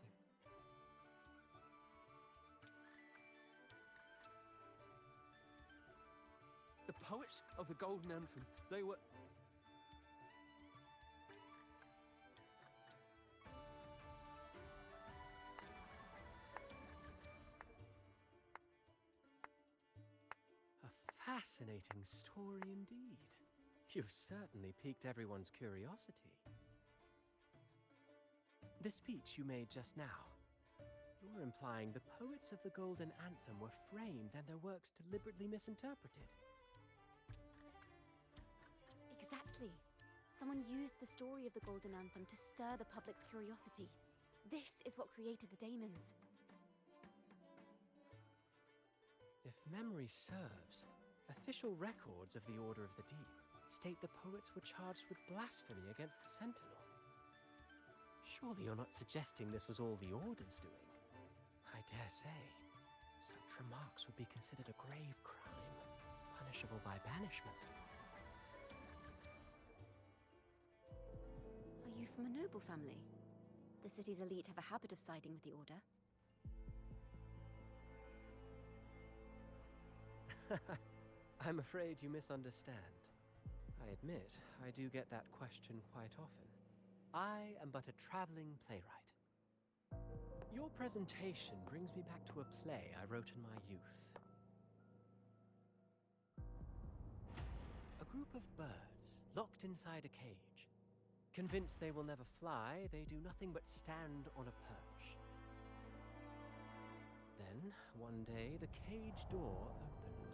The poets of the Golden Anthem, they were... Fascinating story indeed. You've certainly piqued everyone's curiosity. The speech you made just now, you're implying the poets of the Golden Anthem were framed and their works deliberately misinterpreted. Exactly. Someone used the story of the Golden Anthem to stir the public's curiosity. This is what created the daemons. If memory serves, official records of the Order of the Deep state the poets were charged with blasphemy against the Sentinel. Surely you're not suggesting this was all the Order's doing? I dare say, such remarks would be considered a grave crime, punishable by banishment. Are you from a noble family? The city's elite have a habit of siding with the Order. I'm afraid you misunderstand. I admit, I do get that question quite often. I am but a traveling playwright. Your presentation brings me back to a play I wrote in my youth. A group of birds locked inside a cage. Convinced they will never fly, they do nothing but stand on a perch. Then, one day, the cage door opened,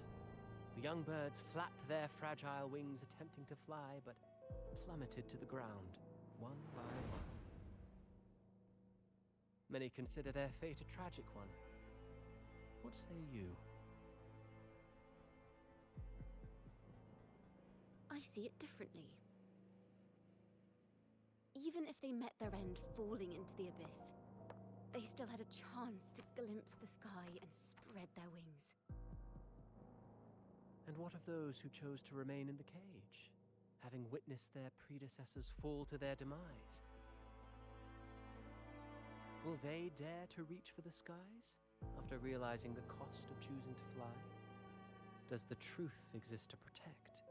The young birds flapped their fragile wings, attempting to fly, but plummeted to the ground, one by one. Many consider their fate a tragic one. What say you? I see it differently. Even if they met their end falling into the abyss, they still had a chance to glimpse the sky and spread their wings. And what of those who chose to remain in the cage, having witnessed their predecessors fall to their demise? Will they dare to reach for the skies after realizing the cost of choosing to fly? Does the truth exist to protect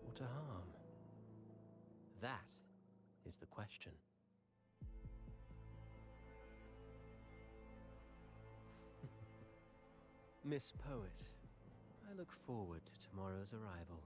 or to harm? That is the question. Miss Poet, I look forward to tomorrow's arrival.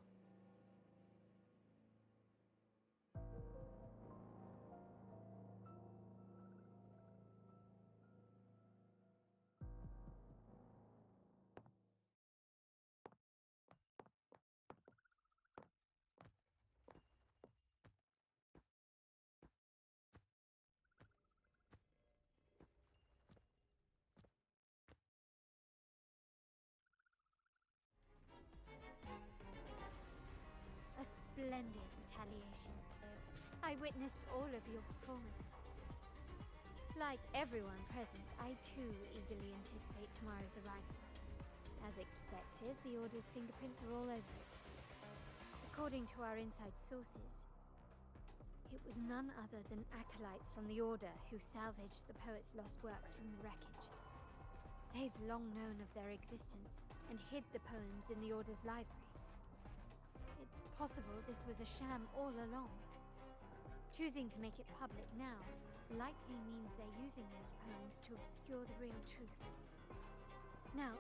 Splendid retaliation. I witnessed all of your performance. Like everyone present, I too eagerly anticipate tomorrow's arrival. As expected, the Order's fingerprints are all over it. According to our inside sources, it was none other than acolytes from the Order who salvaged the poet's lost works from the wreckage. They've long known of their existence and hid the poems in the Order's library. It's possible this was a sham all along. Choosing to make it public now likely means they're using those poems to obscure the real truth. Now,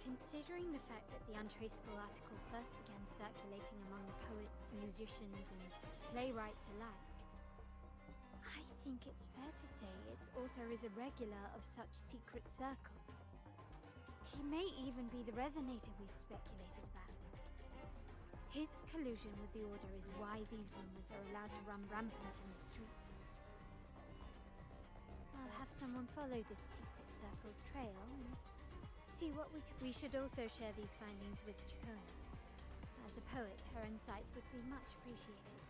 considering the fact that the untraceable article first began circulating among poets, musicians, and playwrights alike, I think it's fair to say its author is a regular of such secret circles. He may even be the resonator we've speculated about. His collusion with the Order is why these rumors are allowed to run rampant in the streets. I'll have someone follow this secret circle's trail and see what we should also share these findings with Chacona. As a poet, her insights would be much appreciated.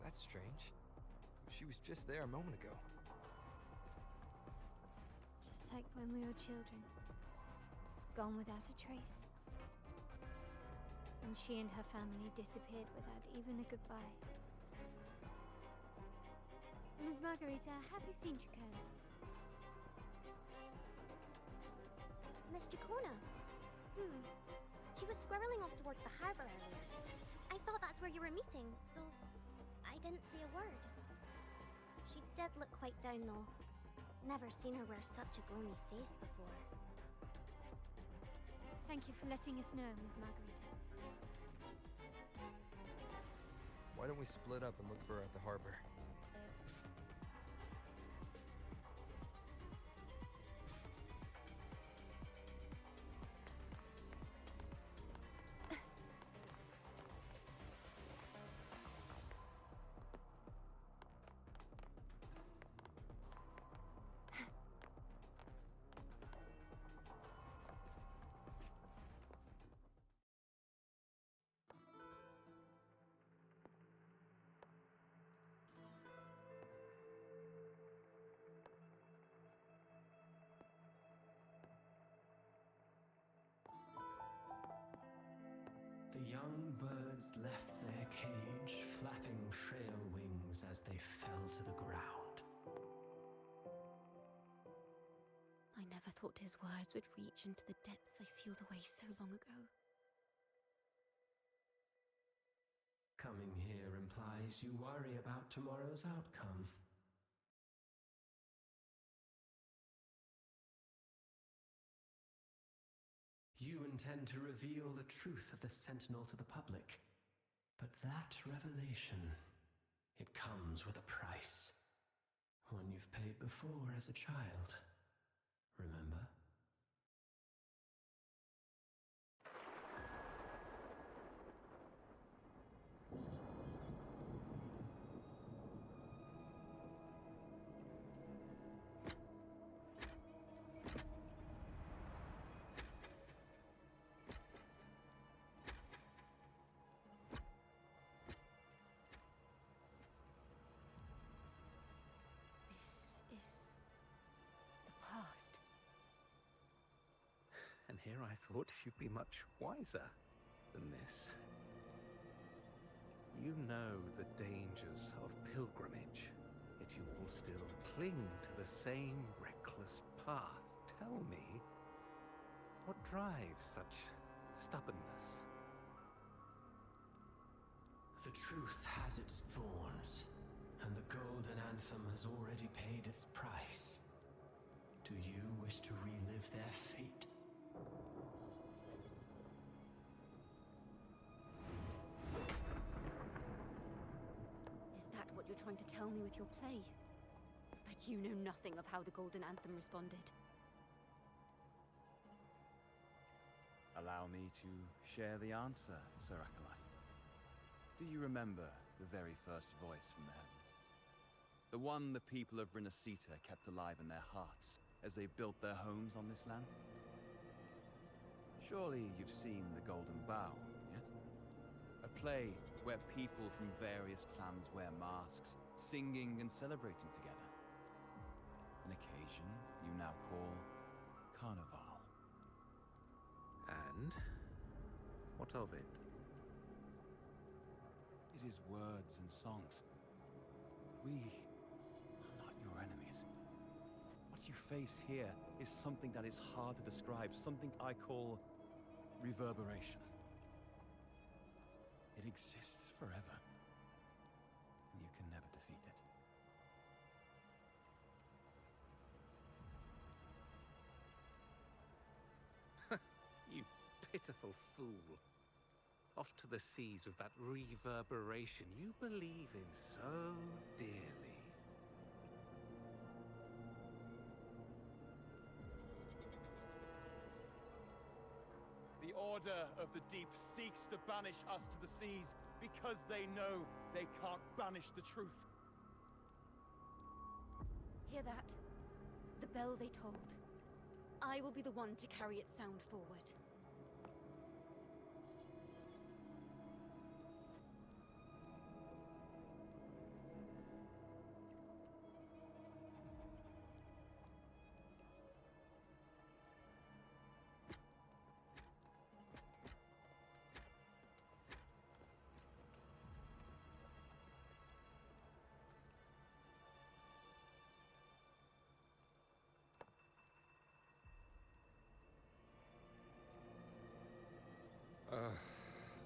That's strange. She was just there a moment ago. Just like when we were children. Gone without a trace. And she and her family disappeared without even a goodbye. Ms. Margarita, have you seen Chacona? Miss Chacona? She was squirreling off towards the harbor earlier. I thought that's where you were meeting, so I didn't say a word. She did look quite down, though. Never seen her wear such a gloomy face before. Thank you for letting us know, Ms. Margarita. Why don't we split up and look for her at the harbor? The young birds left their cage, flapping frail wings as they fell to the ground. I never thought his words would reach into the depths I sealed away so long ago. Coming here implies you worry about tomorrow's outcome. You intend to reveal the truth of the Sentinel to the public. But that revelation, it comes with a price. One you've paid before as a child. Remember? And here I thought you'd be much wiser than this. You know the dangers of pilgrimage, yet you all still cling to the same reckless path. Tell me, what drives such stubbornness? The truth has its thorns, and the Golden Anthem has already paid its price. Do you wish to relive their fate? Is that what you're trying to tell me with your play? But you know nothing of how the Golden Anthem responded. Allow me to share the answer, Sir Acolyte. Do you remember the very first voice from the heavens? The one the people of Rinascita kept alive in their hearts as they built their homes on this land? Surely you've seen The Golden Bough, yes? A play where people from various clans wear masks, singing and celebrating together. An occasion you now call Carnival. And what of it? It is words and songs. We are not your enemies. What you face here is something that is hard to describe, something I call reverberation. It exists forever, and you can never defeat it. You pitiful fool. Off to the seas with that reverberation you believe in so dearly. The Order of the Deep seeks to banish us to the seas because they know they can't banish the truth. Hear that? The bell they tolled. I will be the one to carry its sound forward.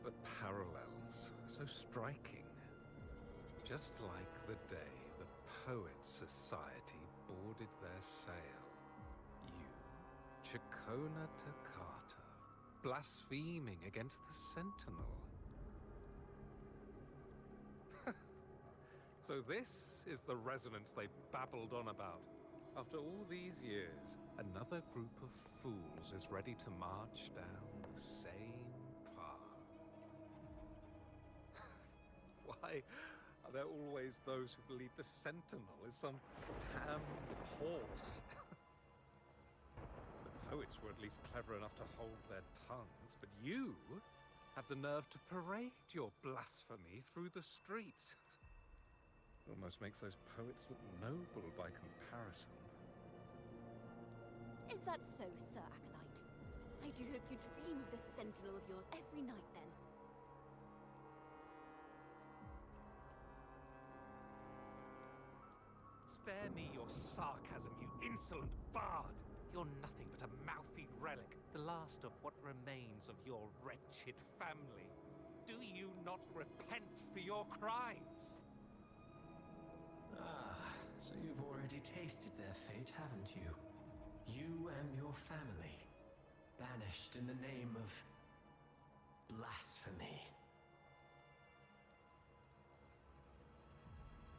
The parallels, so striking. Just like the day the Poets Society boarded their sail. You, Chacona Toccata, blaspheming against the Sentinel. So this is the resonance they babbled on about. After all these years, another group of fools is ready to march down the same path. Why are there always those who believe the Sentinel is some damned horse? The poets were at least clever enough to hold their tongues, but you have the nerve to parade your blasphemy through the streets. Almost makes those poets look noble by comparison. Is that so, Sir Acolyte? I do hope you dream of this Sentinel of yours every night, then. Spare me your sarcasm, you insolent bard! You're nothing but a mouthy relic, the last of what remains of your wretched family. Do you not repent for your crimes? Ah, so you've already tasted their fate, haven't you? You and your family, banished in the name of blasphemy.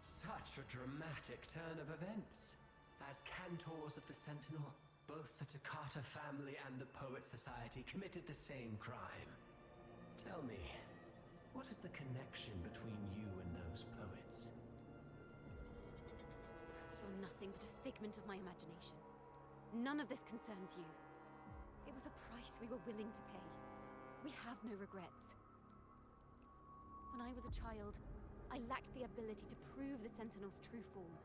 Such What a dramatic turn of events. As cantors of the Sentinel, both the Takata family and the Poet Society committed the same crime. Tell me, what is the connection between you and those poets? You're nothing but a figment of my imagination. None of this concerns you. It was a price we were willing to pay. We have no regrets. When I was a child, I lacked the ability to prove the Sentinel's true form.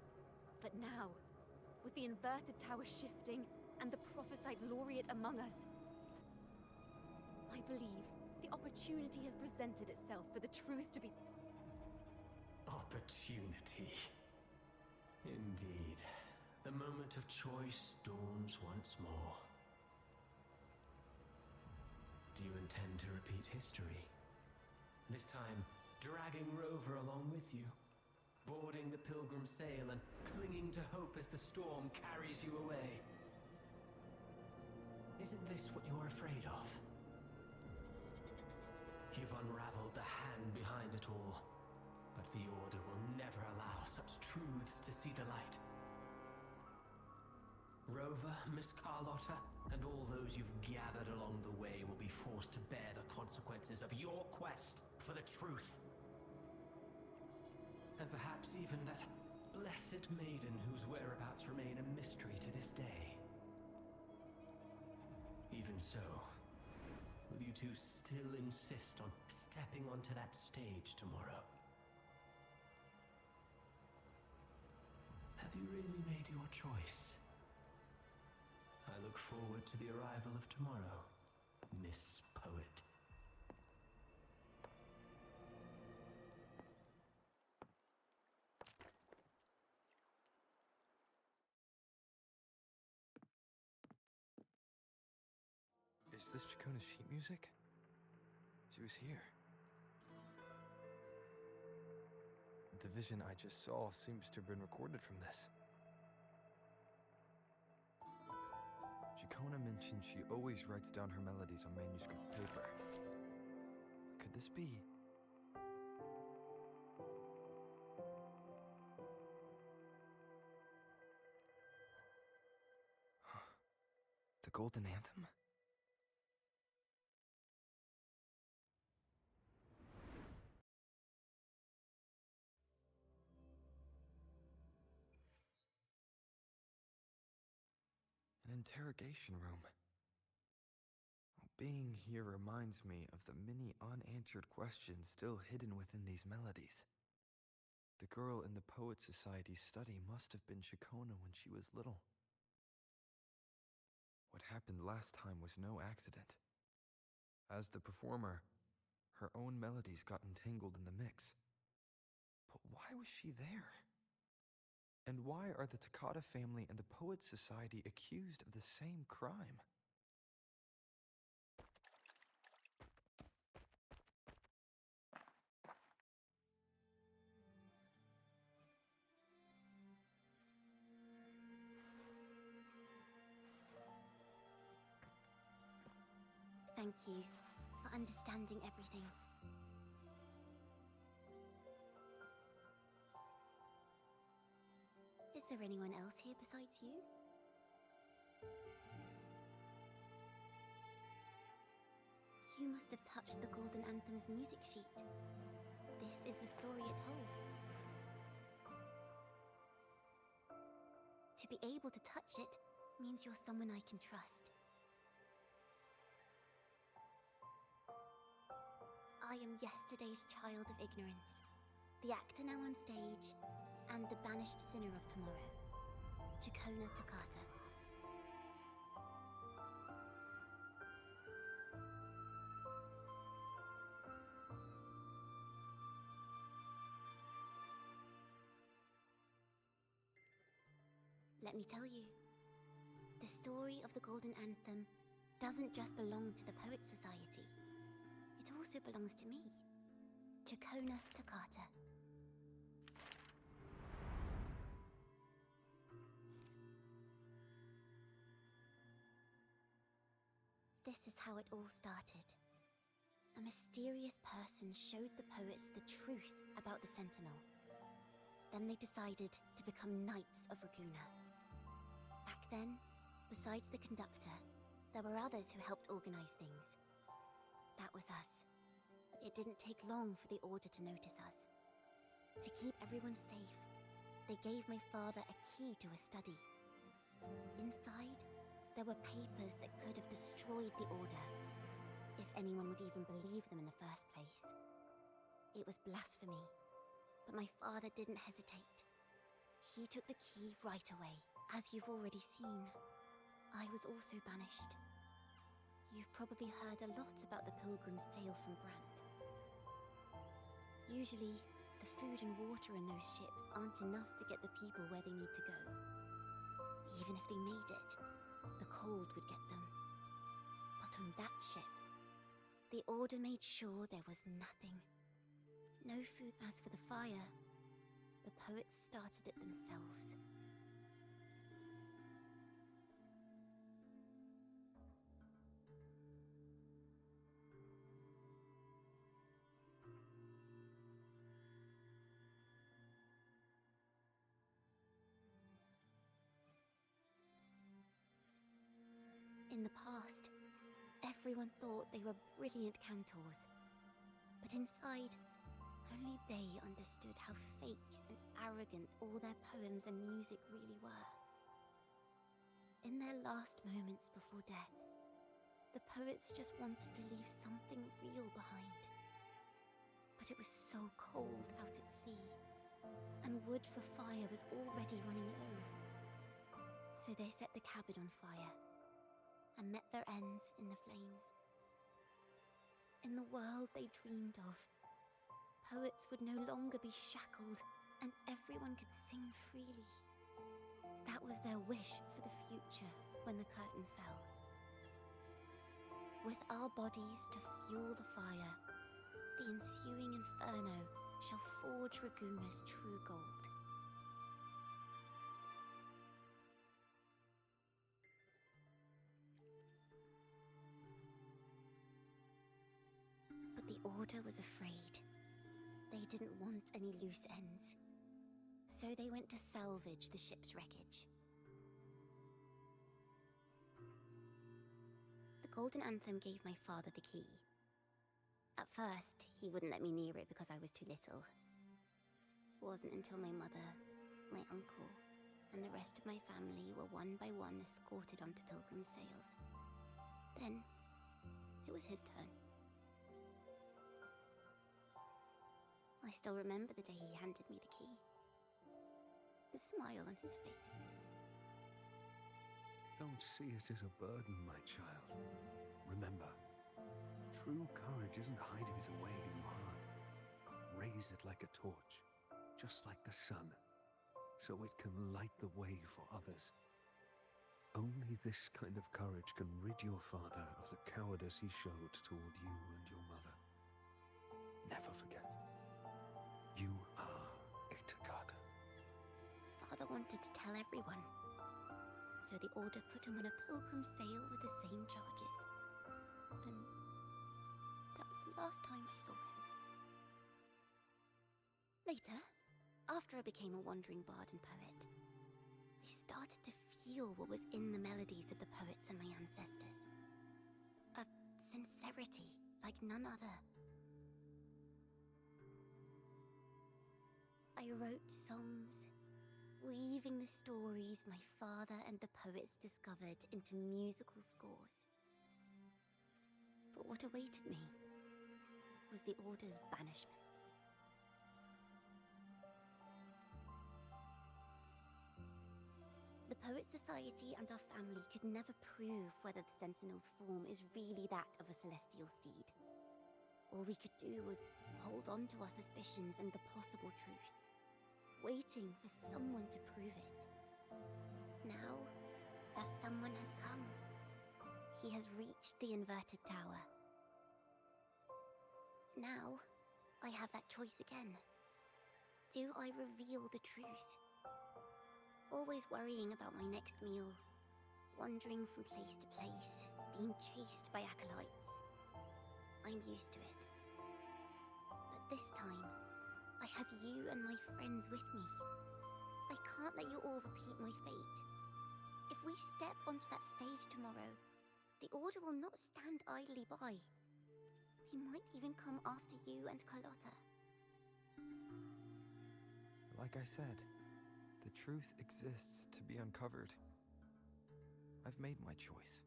But now, with the inverted tower shifting and the prophesied laureate among us, I believe the opportunity has presented itself for the truth to be... Opportunity. Indeed. The moment of choice dawns once more. Do you intend to repeat history? This time, dragging Rover along with you, boarding the Pilgrim sail and clinging to hope as the storm carries you away. Isn't this what you're afraid of? You've unraveled the hand behind it all, but the Order will never allow such truths to see the light. Rover, Miss Carlotta, and all those you've gathered along the way will be forced to bear the consequences of your quest for the truth. And perhaps even that blessed maiden whose whereabouts remain a mystery to this day. Even so, will you two still insist on stepping onto that stage tomorrow? Have you really made your choice? I look forward to the arrival of tomorrow, Miss Poet. Is this Chacona's sheet music? She was here. The vision I just saw seems to have been recorded from this. Chacona mentioned she always writes down her melodies on manuscript paper. Could this be? The Golden Anthem? An interrogation room. Being here reminds me of the many unanswered questions still hidden within these melodies. The girl in the Poet Society's study must have been Chacona when she was little. What happened last time was no accident. As the performer, her own melodies got entangled in the mix. But why was she there? And why are the Takata family and the Poet Society accused of the same crime? Thank you for understanding everything. Is there anyone else here besides you? You must have touched the Golden Anthem's music sheet. This is the story it holds. To be able to touch it means you're someone I can trust. I am yesterday's child of ignorance, the actor now on stage, and the banished sinner of tomorrow, Chacona Takata. Let me tell you, the story of the Golden Anthem doesn't just belong to the Poet Society. It also belongs to me, Chacona Takata. This is how it all started. A mysterious person showed the poets the truth about the Sentinel. Then they decided to become Knights of Raguna. Back then, besides the conductor, there were others who helped organize things. That was us. It didn't take long for the Order to notice us. To keep everyone safe, they gave my father a key to a study. Inside, there were papers that could have destroyed the Order, if anyone would even believe them in the first place. It was blasphemy, but my father didn't hesitate. He took the key right away. As you've already seen, I was also banished. You've probably heard a lot about the pilgrims' sail from Brant. Usually, the food and water in those ships aren't enough to get the people where they need to go. Even if they made it, the cold would get them. But on that ship, the Order made sure there was nothing. No food. As for the fire, the poets started it themselves. In the past, everyone thought they were brilliant cantors. But inside, only they understood how fake and arrogant all their poems and music really were. In their last moments before death, the poets just wanted to leave something real behind. But it was so cold out at sea, and wood for fire was already running low. So they set the cabin on fire and met their ends in the flames. In the world they dreamed of, poets would no longer be shackled and everyone could sing freely. That was their wish for the future when the curtain fell. With our bodies to fuel the fire, the ensuing inferno shall forge Raguna's true gold. But the Order was afraid. They didn't want any loose ends. So they went to salvage the ship's wreckage. The Golden Anthem gave my father the key. At first, he wouldn't let me near it because I was too little. It wasn't until my mother, my uncle, and the rest of my family were one by one escorted onto pilgrim sails. Then, it was his turn. I still remember the day he handed me the key. The smile on his face. Don't see it as a burden, my child. Remember, true courage isn't hiding it away in your heart. Raise it like a torch, just like the sun, so it can light the way for others. Only this kind of courage can rid your father of the cowardice he showed toward you and your mother. Never forget. You are Itagata. Father wanted to tell everyone. So the Order put him on a pilgrim sail with the same charges. And that was the last time I saw him. Later, after I became a wandering bard and poet, I started to feel what was in the melodies of the poets and my ancestors. A sincerity like none other. I wrote songs, weaving the stories my father and the poets discovered into musical scores. But what awaited me was the Order's banishment. The Poets Society and our family could never prove whether the Sentinel's form is really that of a celestial steed. All we could do was hold on to our suspicions and the possible truth, waiting for someone to prove it. Now that someone has come, he has reached the inverted tower. Now, I have that choice again. Do I reveal the truth? Always worrying about my next meal, wandering from place to place, being chased by acolytes. I'm used to it. But this time, I have you and my friends with me. I can't let you all repeat my fate. If we step onto that stage tomorrow, the Order will not stand idly by. They might even come after you and Carlotta. Like I said, the truth exists to be uncovered. I've made my choice.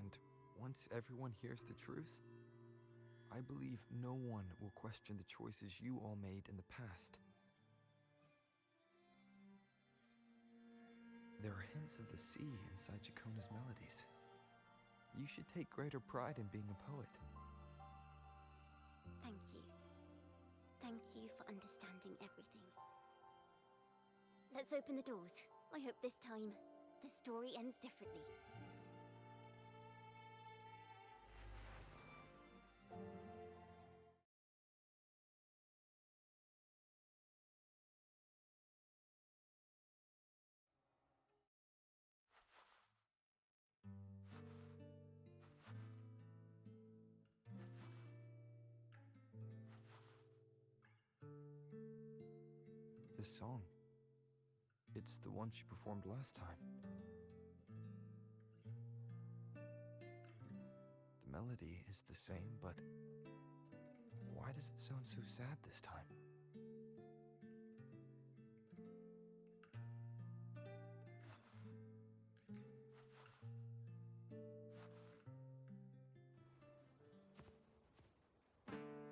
And once everyone hears the truth, I believe no one will question the choices you all made in the past. There are hints of the sea inside Jacona's melodies. You should take greater pride in being a poet. Thank you. Thank you for understanding everything. Let's open the doors. I hope this time, the story ends differently. This song, it's the one she performed last time. The melody is the same, but why does it sound so sad this time?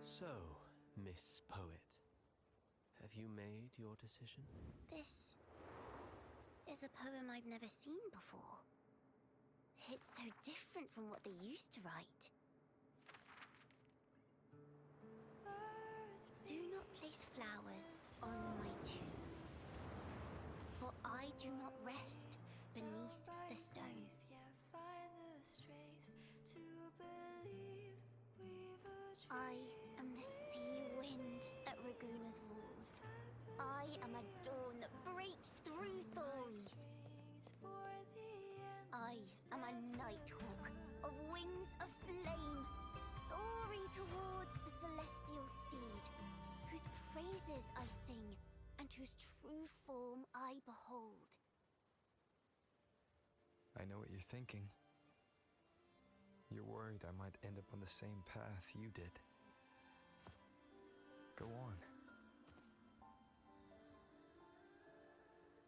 So, Miss Poet, have you made your decision? This is a poem I've never seen before. It's so different from what they used to write. Do not place flowers on my tomb, for I do not rest beneath the stone. I am the sea wind at Raguna's walls. I am a dawn that breaks through thorns. I am a nighthawk of wings of flame, soaring towards the celestial steed, whose praises I sing and whose true form I behold. I know what you're thinking. You're worried I might end up on the same path you did. Go on.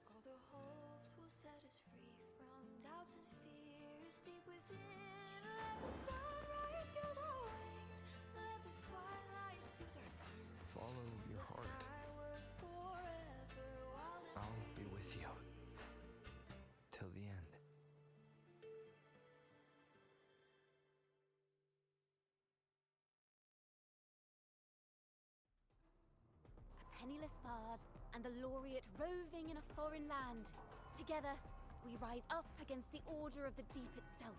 All the hopes will set us free from doubts and fears deep within. Let the sunrise gild our wings. Let the twilight soothe our skin. Follow your heart. Skyward forever while I'll be with you. Till the end. Penniless bard and the laureate roving in a foreign land. Together, we rise up against the order of the deep itself.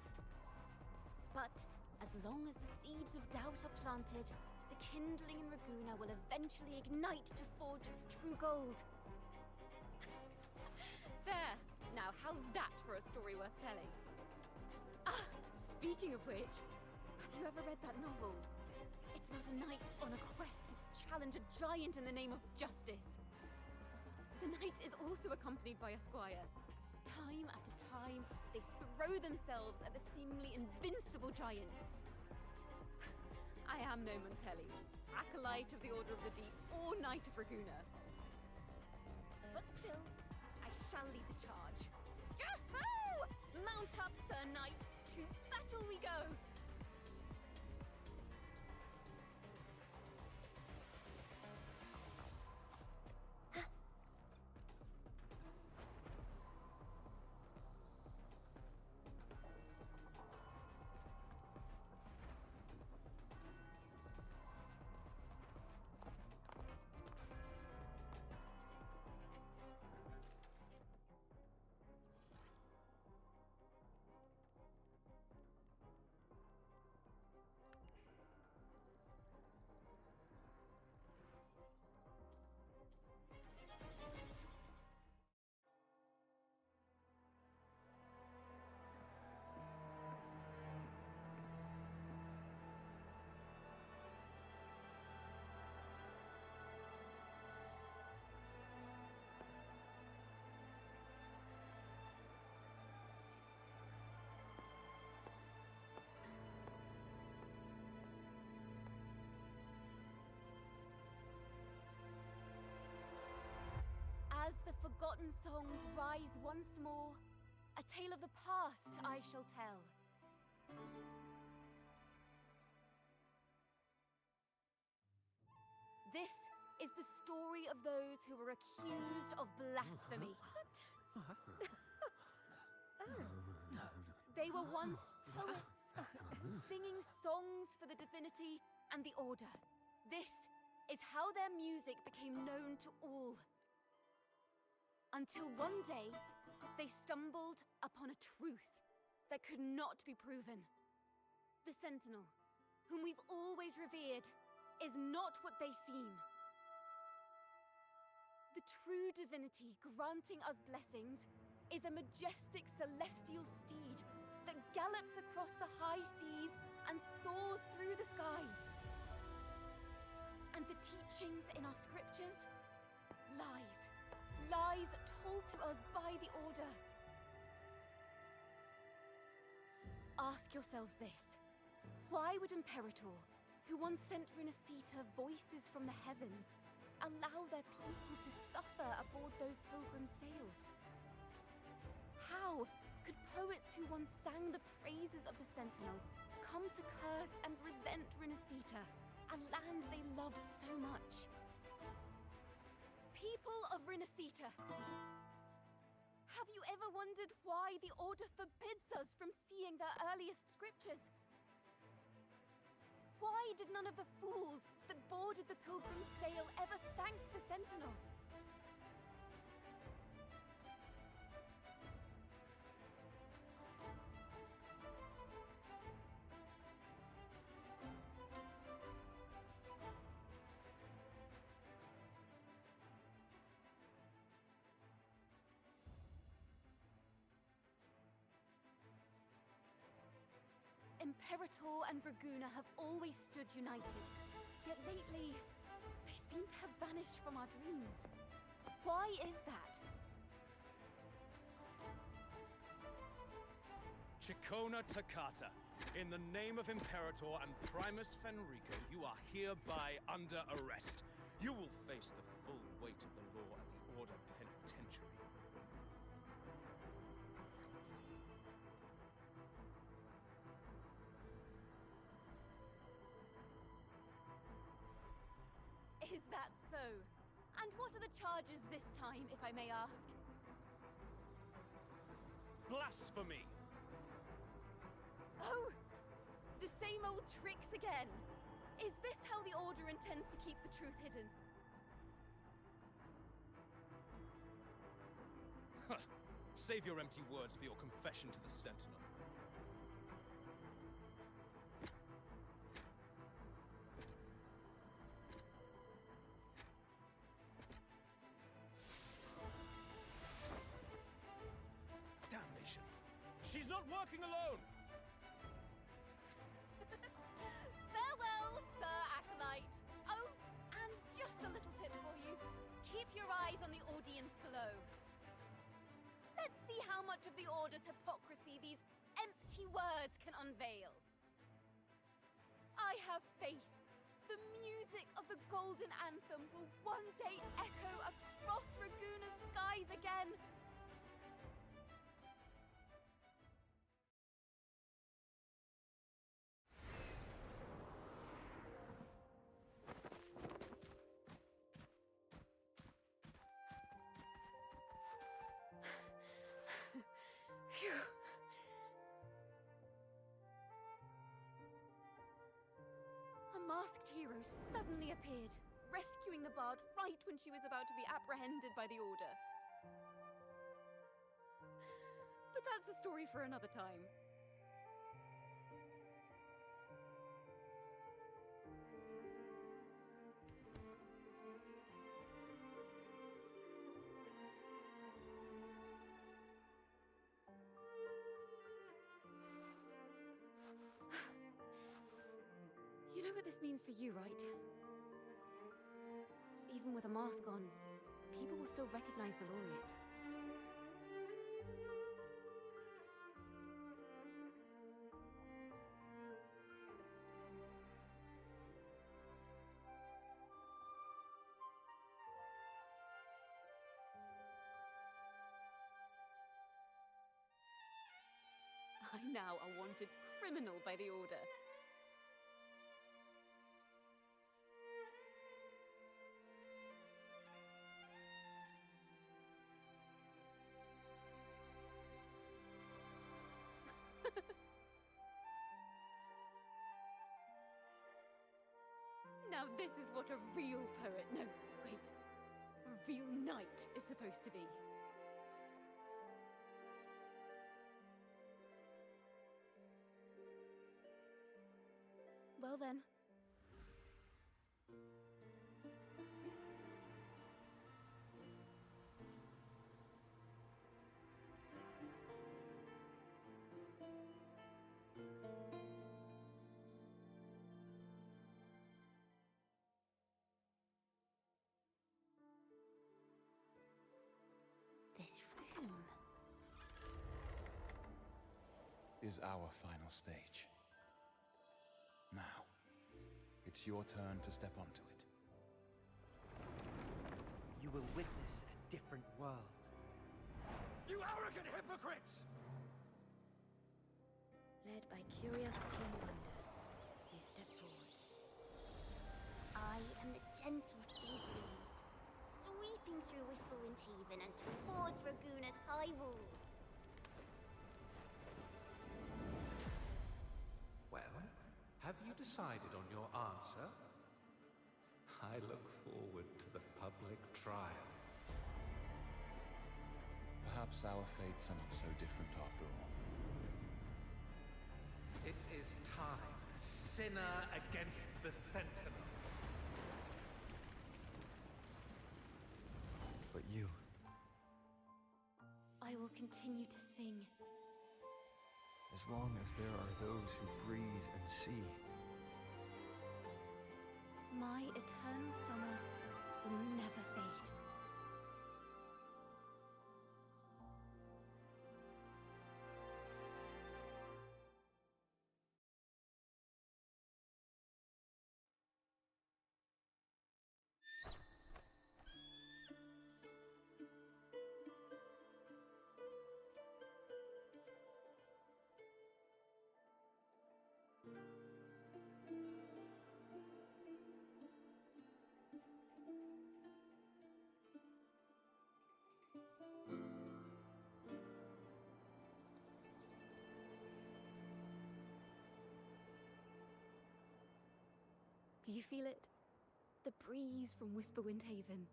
But as long as the seeds of doubt are planted, the kindling in Raguna will eventually ignite to forge its true gold. There! Now how's that for a story worth telling? Ah, speaking of which, have you ever read that novel? It's about a knight on a quest to challenge a giant in the name of justice. The knight is also accompanied by a squire. Time after time, they throw themselves at the seemingly invincible giant. I am no Montelli, acolyte of the Order of the Deep or Knight of Raguna. But still, I shall lead the charge. Yahoo! Mount up, Sir Knight! To battle we go! forgotten songs rise once more. A tale of the past I shall tell. This is the story of those who were accused of blasphemy. They were once poets, singing songs for the divinity and the order. This is how their music became known to all. Until one day, they stumbled upon a truth that could not be proven. The Sentinel, whom we've always revered, is not what they seem. The true divinity granting us blessings is a majestic celestial steed that gallops across the high seas and soars through the skies. And the teachings in our scriptures? Lies. Lies told to us by the Order. Ask yourselves this. Why would Imperator, who once sent Renacita voices from the heavens, allow their people to suffer aboard those pilgrim sails? How could poets who once sang the praises of the Sentinel come to curse and resent Renacita, a land they loved so much? People of Renacita, have you ever wondered why the Order forbids us from seeing their earliest scriptures? Why did none of the fools that boarded the pilgrim sail ever thank the Sentinel? Imperator and Draguna have always stood united, yet lately, they seem to have vanished from our dreams. Why is that? Chicona Takata, in the name of Imperator and Primus Fenrico, you are hereby under arrest. You will face the full weight of the law at the Order Penitentiary. Is that so? And what are the charges this time, if I may ask? Blasphemy! Oh! The same old tricks again! Is this how the Order intends to keep the truth hidden? Save your empty words for your confession to the Sentinel. Damnation! She's not working alone! Farewell, Sir Acolyte! Oh, and just a little tip for you. Keep your eyes on the audience below. Let's see how much of the Order's hypocrisy these empty words can unveil. I have faith. The music of the Golden Anthem will one day echo across Raguna's skies again. Phew. A masked hero suddenly appeared, rescuing the bard right when she was about to be apprehended by the Order. But that's a story for another time. You know what this means for you, right? Even with a mask on, people will still recognize the laureate. now a wanted criminal by the Order. Now this is what a real poet, no, wait, a real knight is supposed to be. Well then. This room. Is our final stage. Now, it's your turn to step onto it. You will witness a different world. You arrogant hypocrites! Led by curiosity and wonder, you step forward. I am the gentle sea breeze, sweeping through Whisperwind Haven and towards Raguna's high walls. Well, have you decided on your answer? I look forward to the public trial. Perhaps our fates are not so different after all. It is time, sinner against the Sentinel. But you... I will continue to sing. As long as there are those who breathe and see. My eternal summer will never fade. Do you feel it? The breeze from Whisperwind Haven.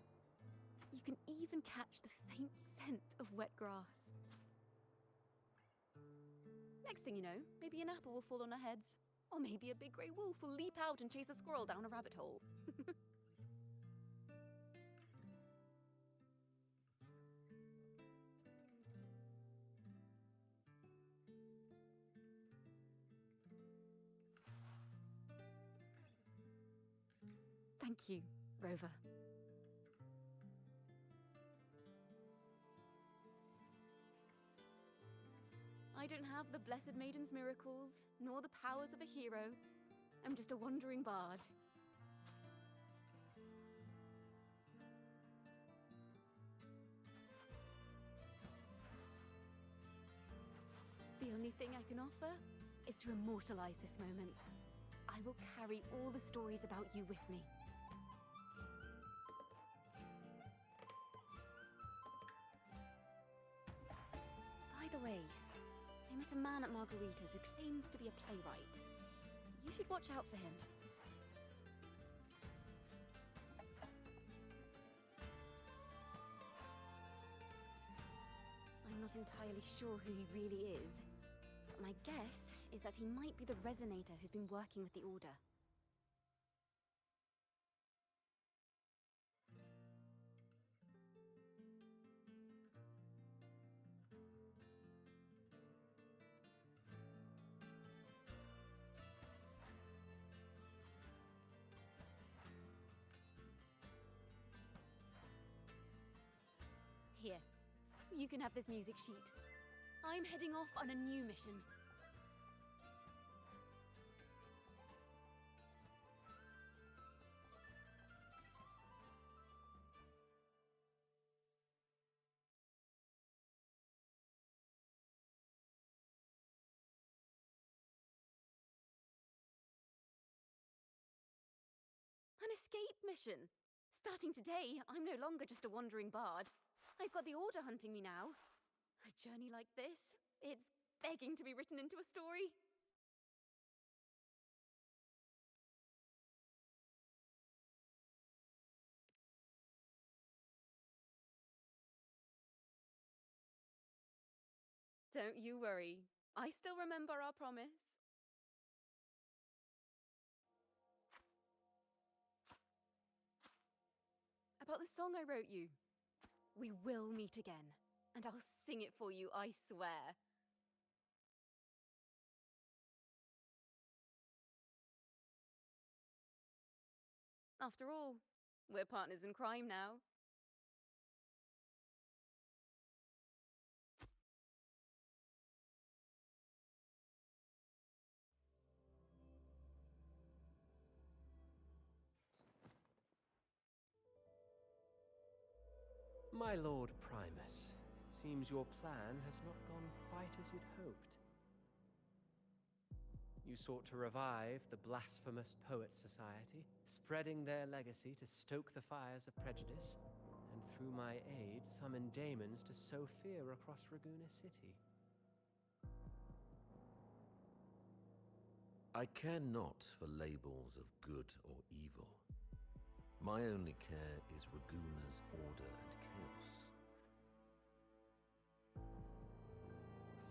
You can even catch the faint scent of wet grass. Next thing you know, maybe an apple will fall on our heads. Or maybe a big grey wolf will leap out and chase a squirrel down a rabbit hole. Thank you, Rover. I don't have the Blessed Maiden's miracles, nor the powers of a hero. I'm just a wandering bard. The only thing I can offer is to immortalize this moment. I will carry all the stories about you with me. By the way, I met a man at Margarita's who claims to be a playwright. You should watch out for him. I'm not entirely sure who he really is, but my guess is that he might be the Resonator who's been working with the Order. Here, you can have this music sheet. I'm heading off on a new mission. An escape mission! Starting today, I'm no longer just a wandering bard. I've got the Order hunting me now. A journey like this, it's begging to be written into a story. Don't you worry. I still remember our promise. About the song I wrote you. We will meet again, and I'll sing it for you, I swear. After all, we're partners in crime now. My Lord Primus, it seems your plan has not gone quite as you'd hoped. You sought to revive the blasphemous Poet Society, spreading their legacy to stoke the fires of prejudice, and through my aid summon daemons to sow fear across Raguna City. I care not for labels of good or evil. My only care is Raguna's order and chaos.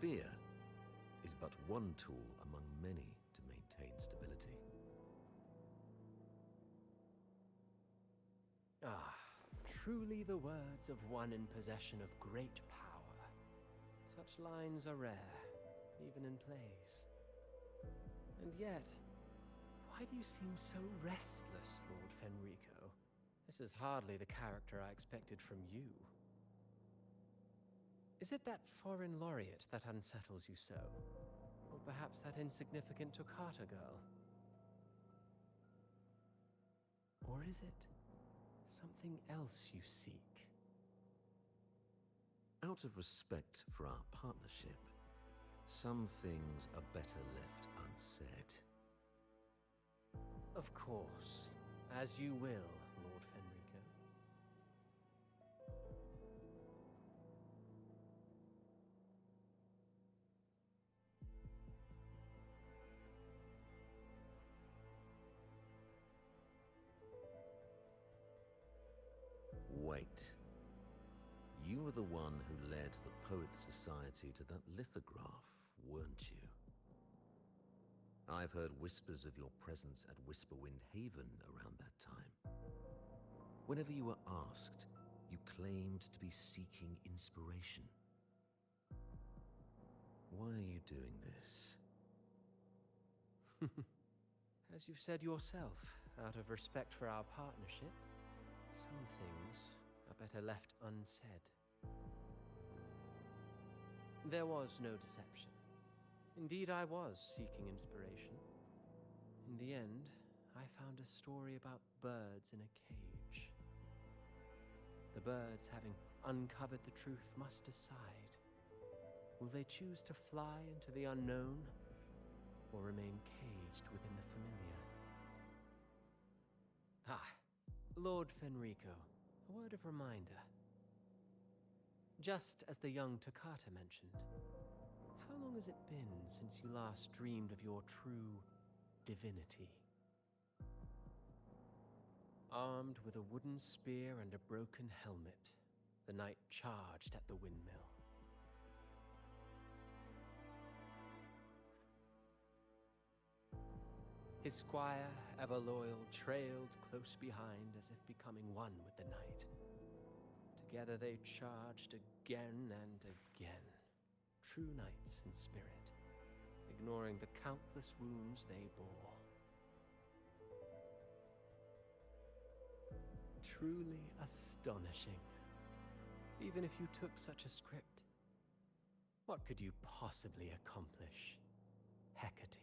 Fear is but one tool among many to maintain stability. Ah, truly the words of one in possession of great power. Such lines are rare, even in plays. And yet, why do you seem so restless, Lord Fenrico? This is hardly the character I expected from you. Is it that foreign laureate that unsettles you so? Or perhaps that insignificant Toccata girl? Or is it something else you seek? Out of respect for our partnership, some things are better left unsaid. Of course. As you will, Lord Fenrico. Wait. You were the one who led the Poets Society to that lithograph, weren't you? I've heard whispers of your presence at Whisperwind Haven around that time. Whenever you were asked, you claimed to be seeking inspiration. Why are you doing this? As you've said yourself, out of respect for our partnership, some things are better left unsaid. There was no deception. Indeed, I was seeking inspiration. In the end, I found a story about birds in a cage. The birds, having uncovered the truth, must decide. Will they choose to fly into the unknown, or remain caged within the familiar? Ah, Lord Fenrico, a word of reminder. Just as the young Toccata mentioned, how long has it been since you last dreamed of your true divinity? Armed with a wooden spear and a broken helmet, the knight charged at the windmill. His squire, ever loyal, trailed close behind as if becoming one with the knight. Together they charged again and again, true knights in spirit, ignoring the countless wounds they bore. Truly astonishing. Even if you took such a script, what could you possibly accomplish, Hecate?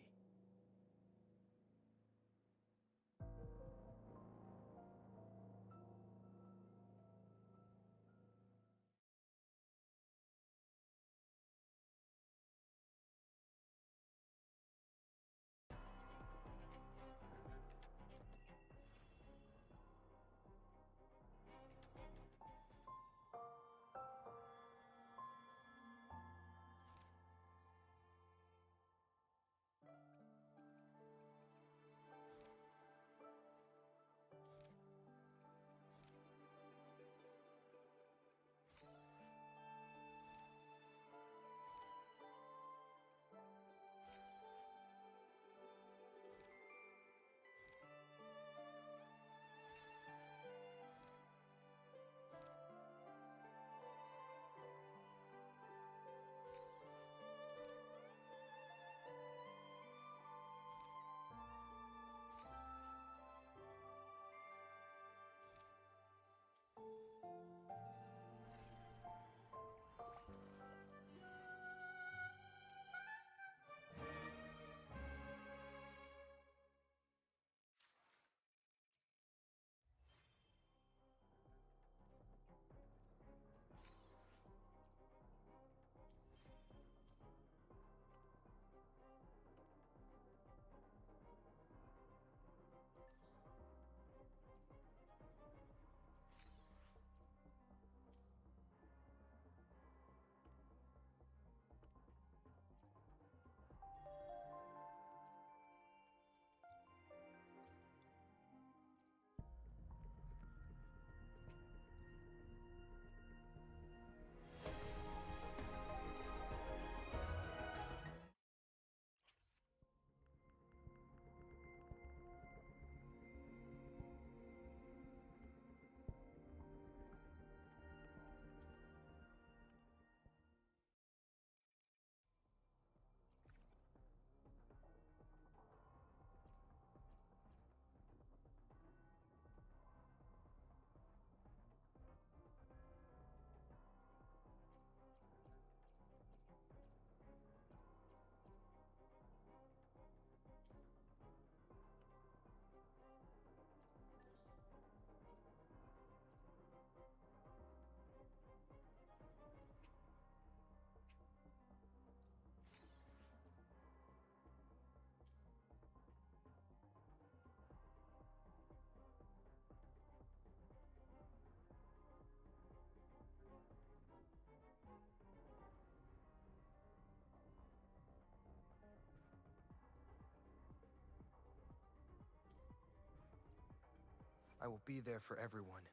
I will be there for everyone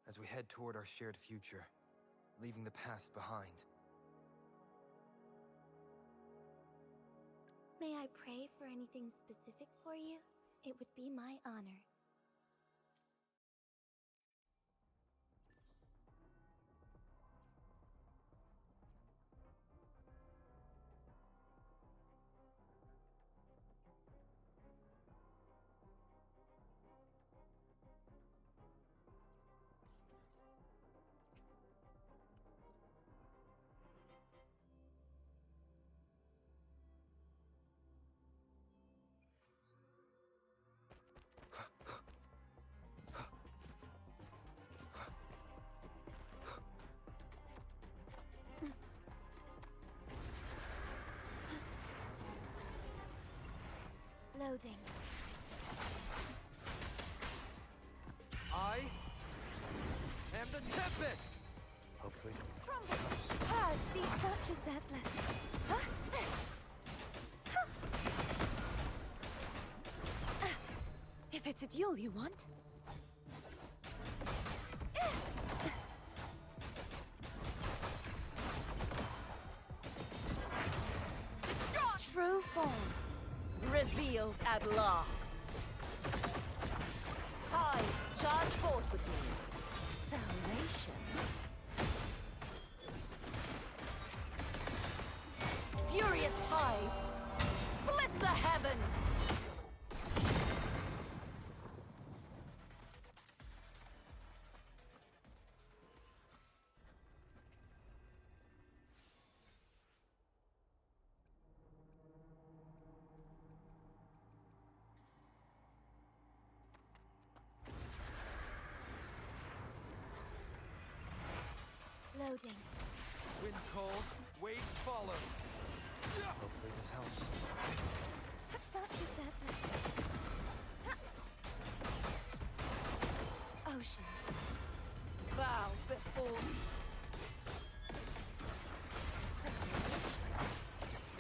as we head toward our shared future, leaving the past behind. May I pray for anything specific for you? It would be my honor. Loading. I am the Tempest! Hopefully. Purge these such as their blessing. If it's a duel you want. True form revealed at last. Tides, charge forth with me. Salvation. Furious tides, split the heavens. Loading. Wind calls, waves follow. Hopefully this helps. Such is their blessing. Oceans, bow before me. Salvation.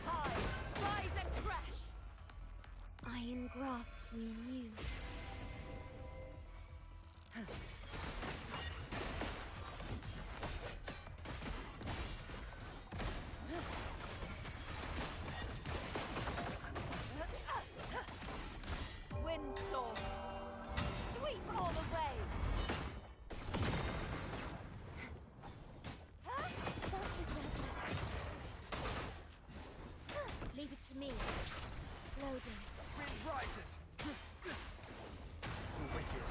Tides, rise and crash. Iron graft you knew. Windstorm, sweep all away. Such is their blessing. Leave it to me. Loading. Wind rises! The wicked.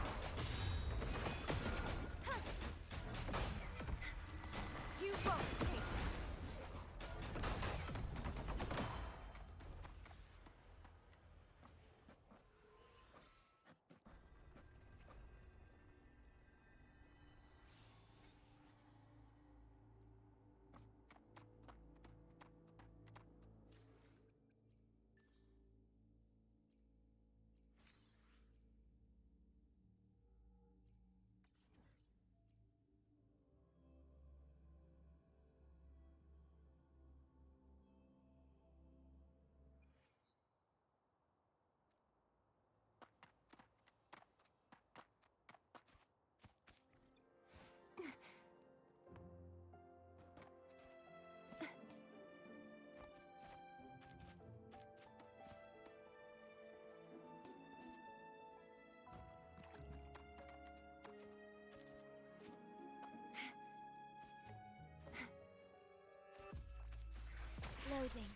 You won't escape. Loading.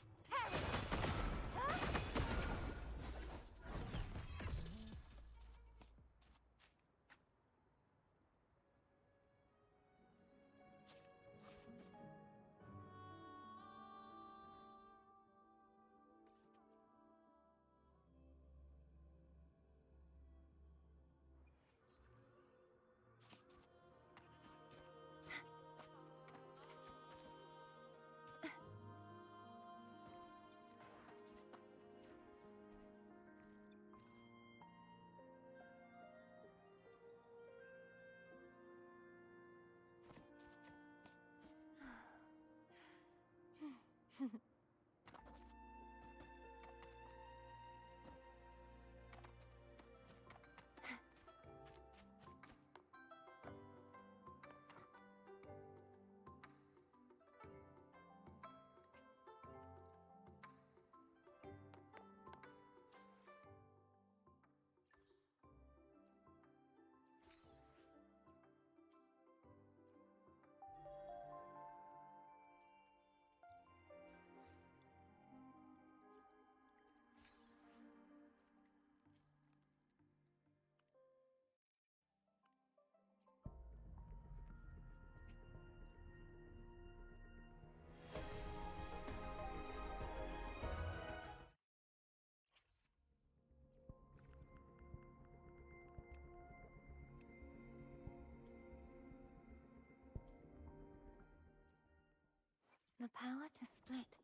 power to split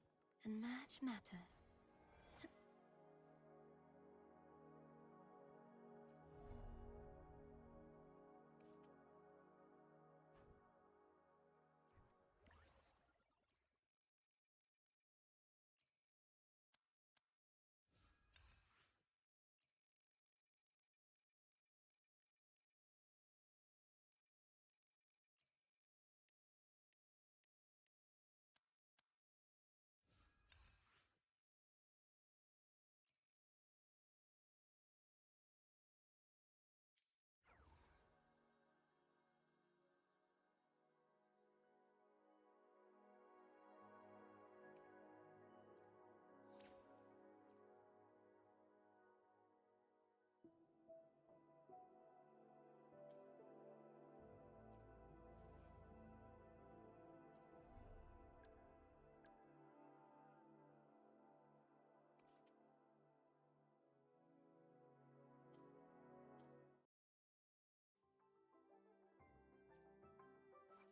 and merge matter.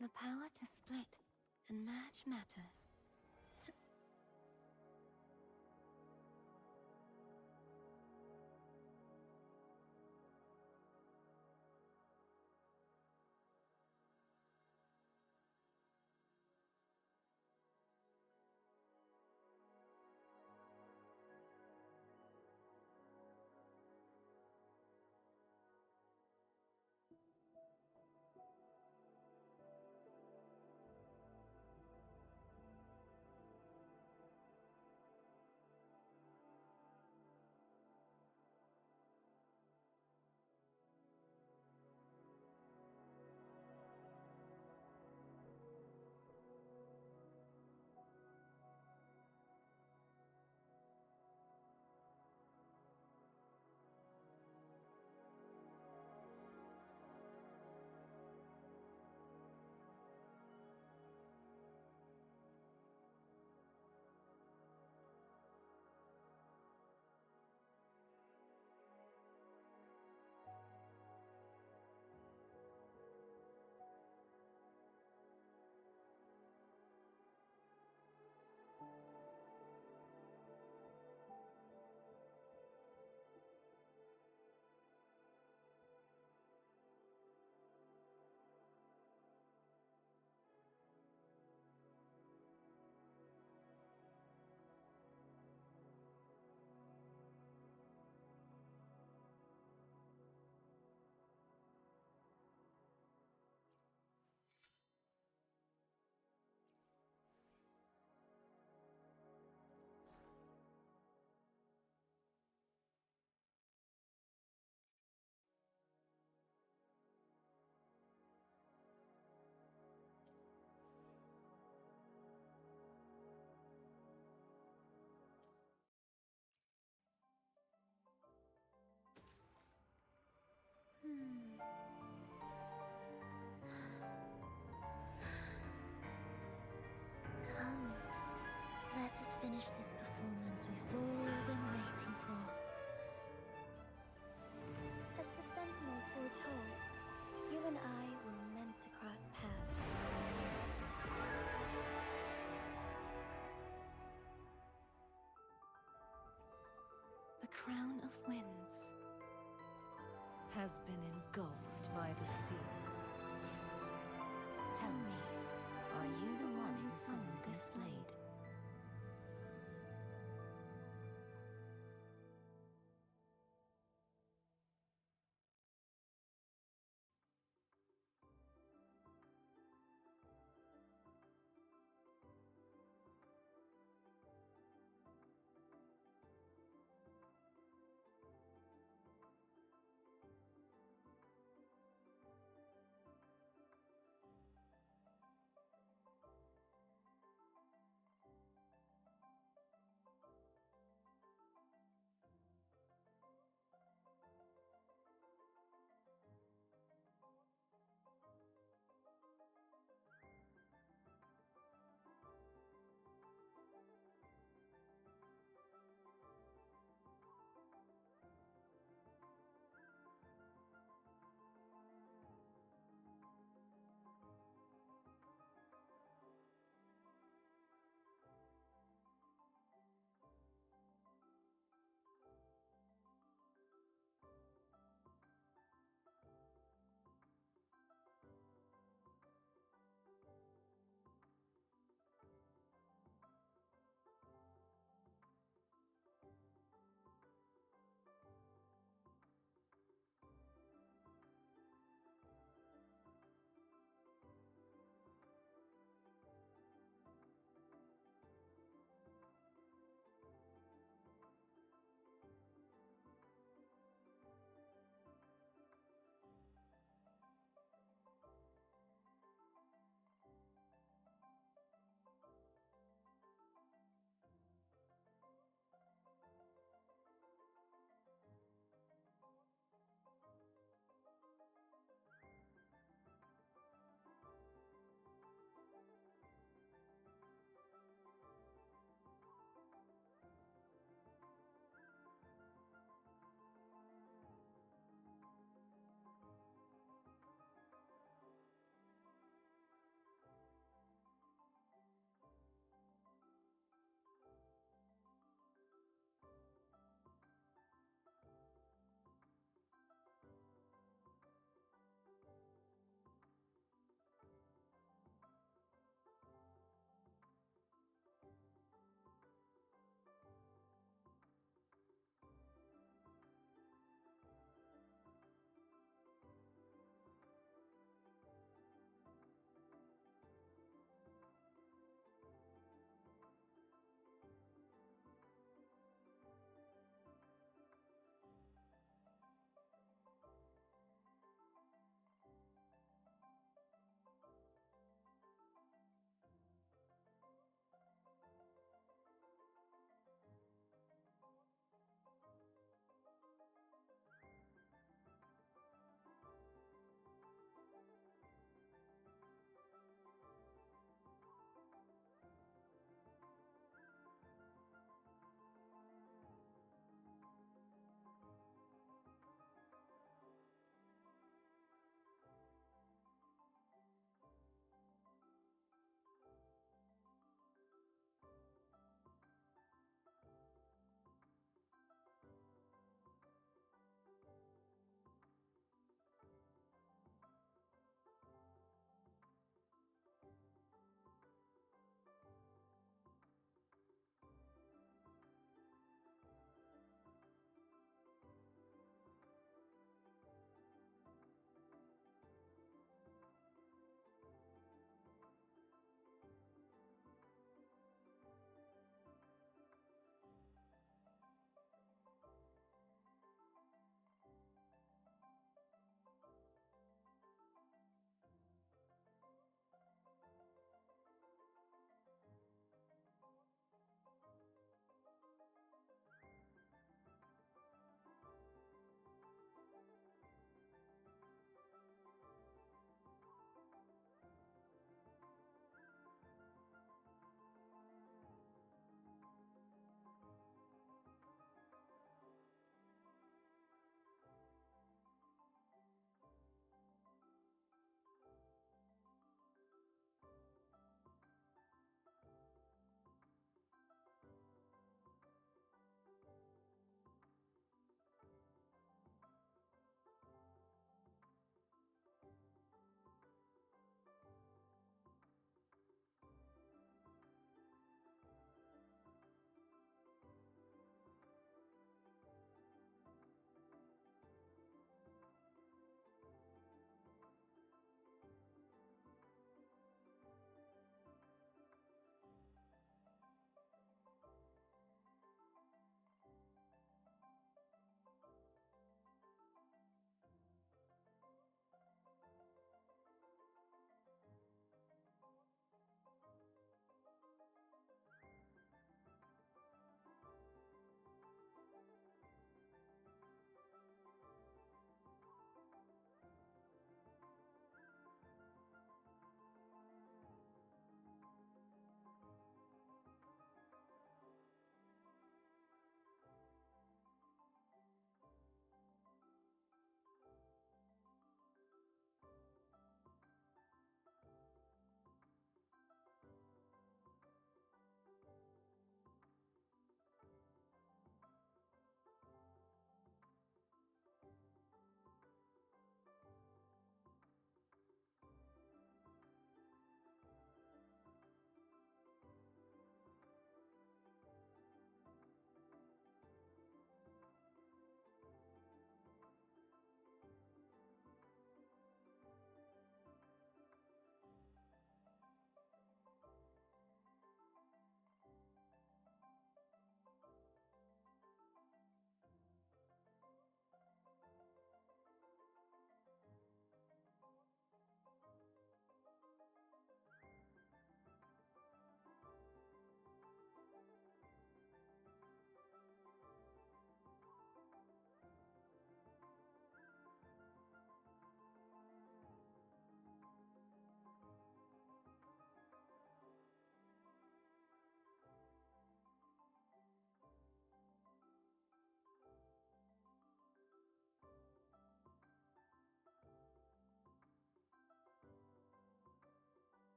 The power to split and merge matter. Come, let us finish this performance we've all been waiting for. As the Sentinel foretold, you and I were meant to cross paths. The crown of winds has been engulfed by the sea. Tell me, are you the one who summoned this blade?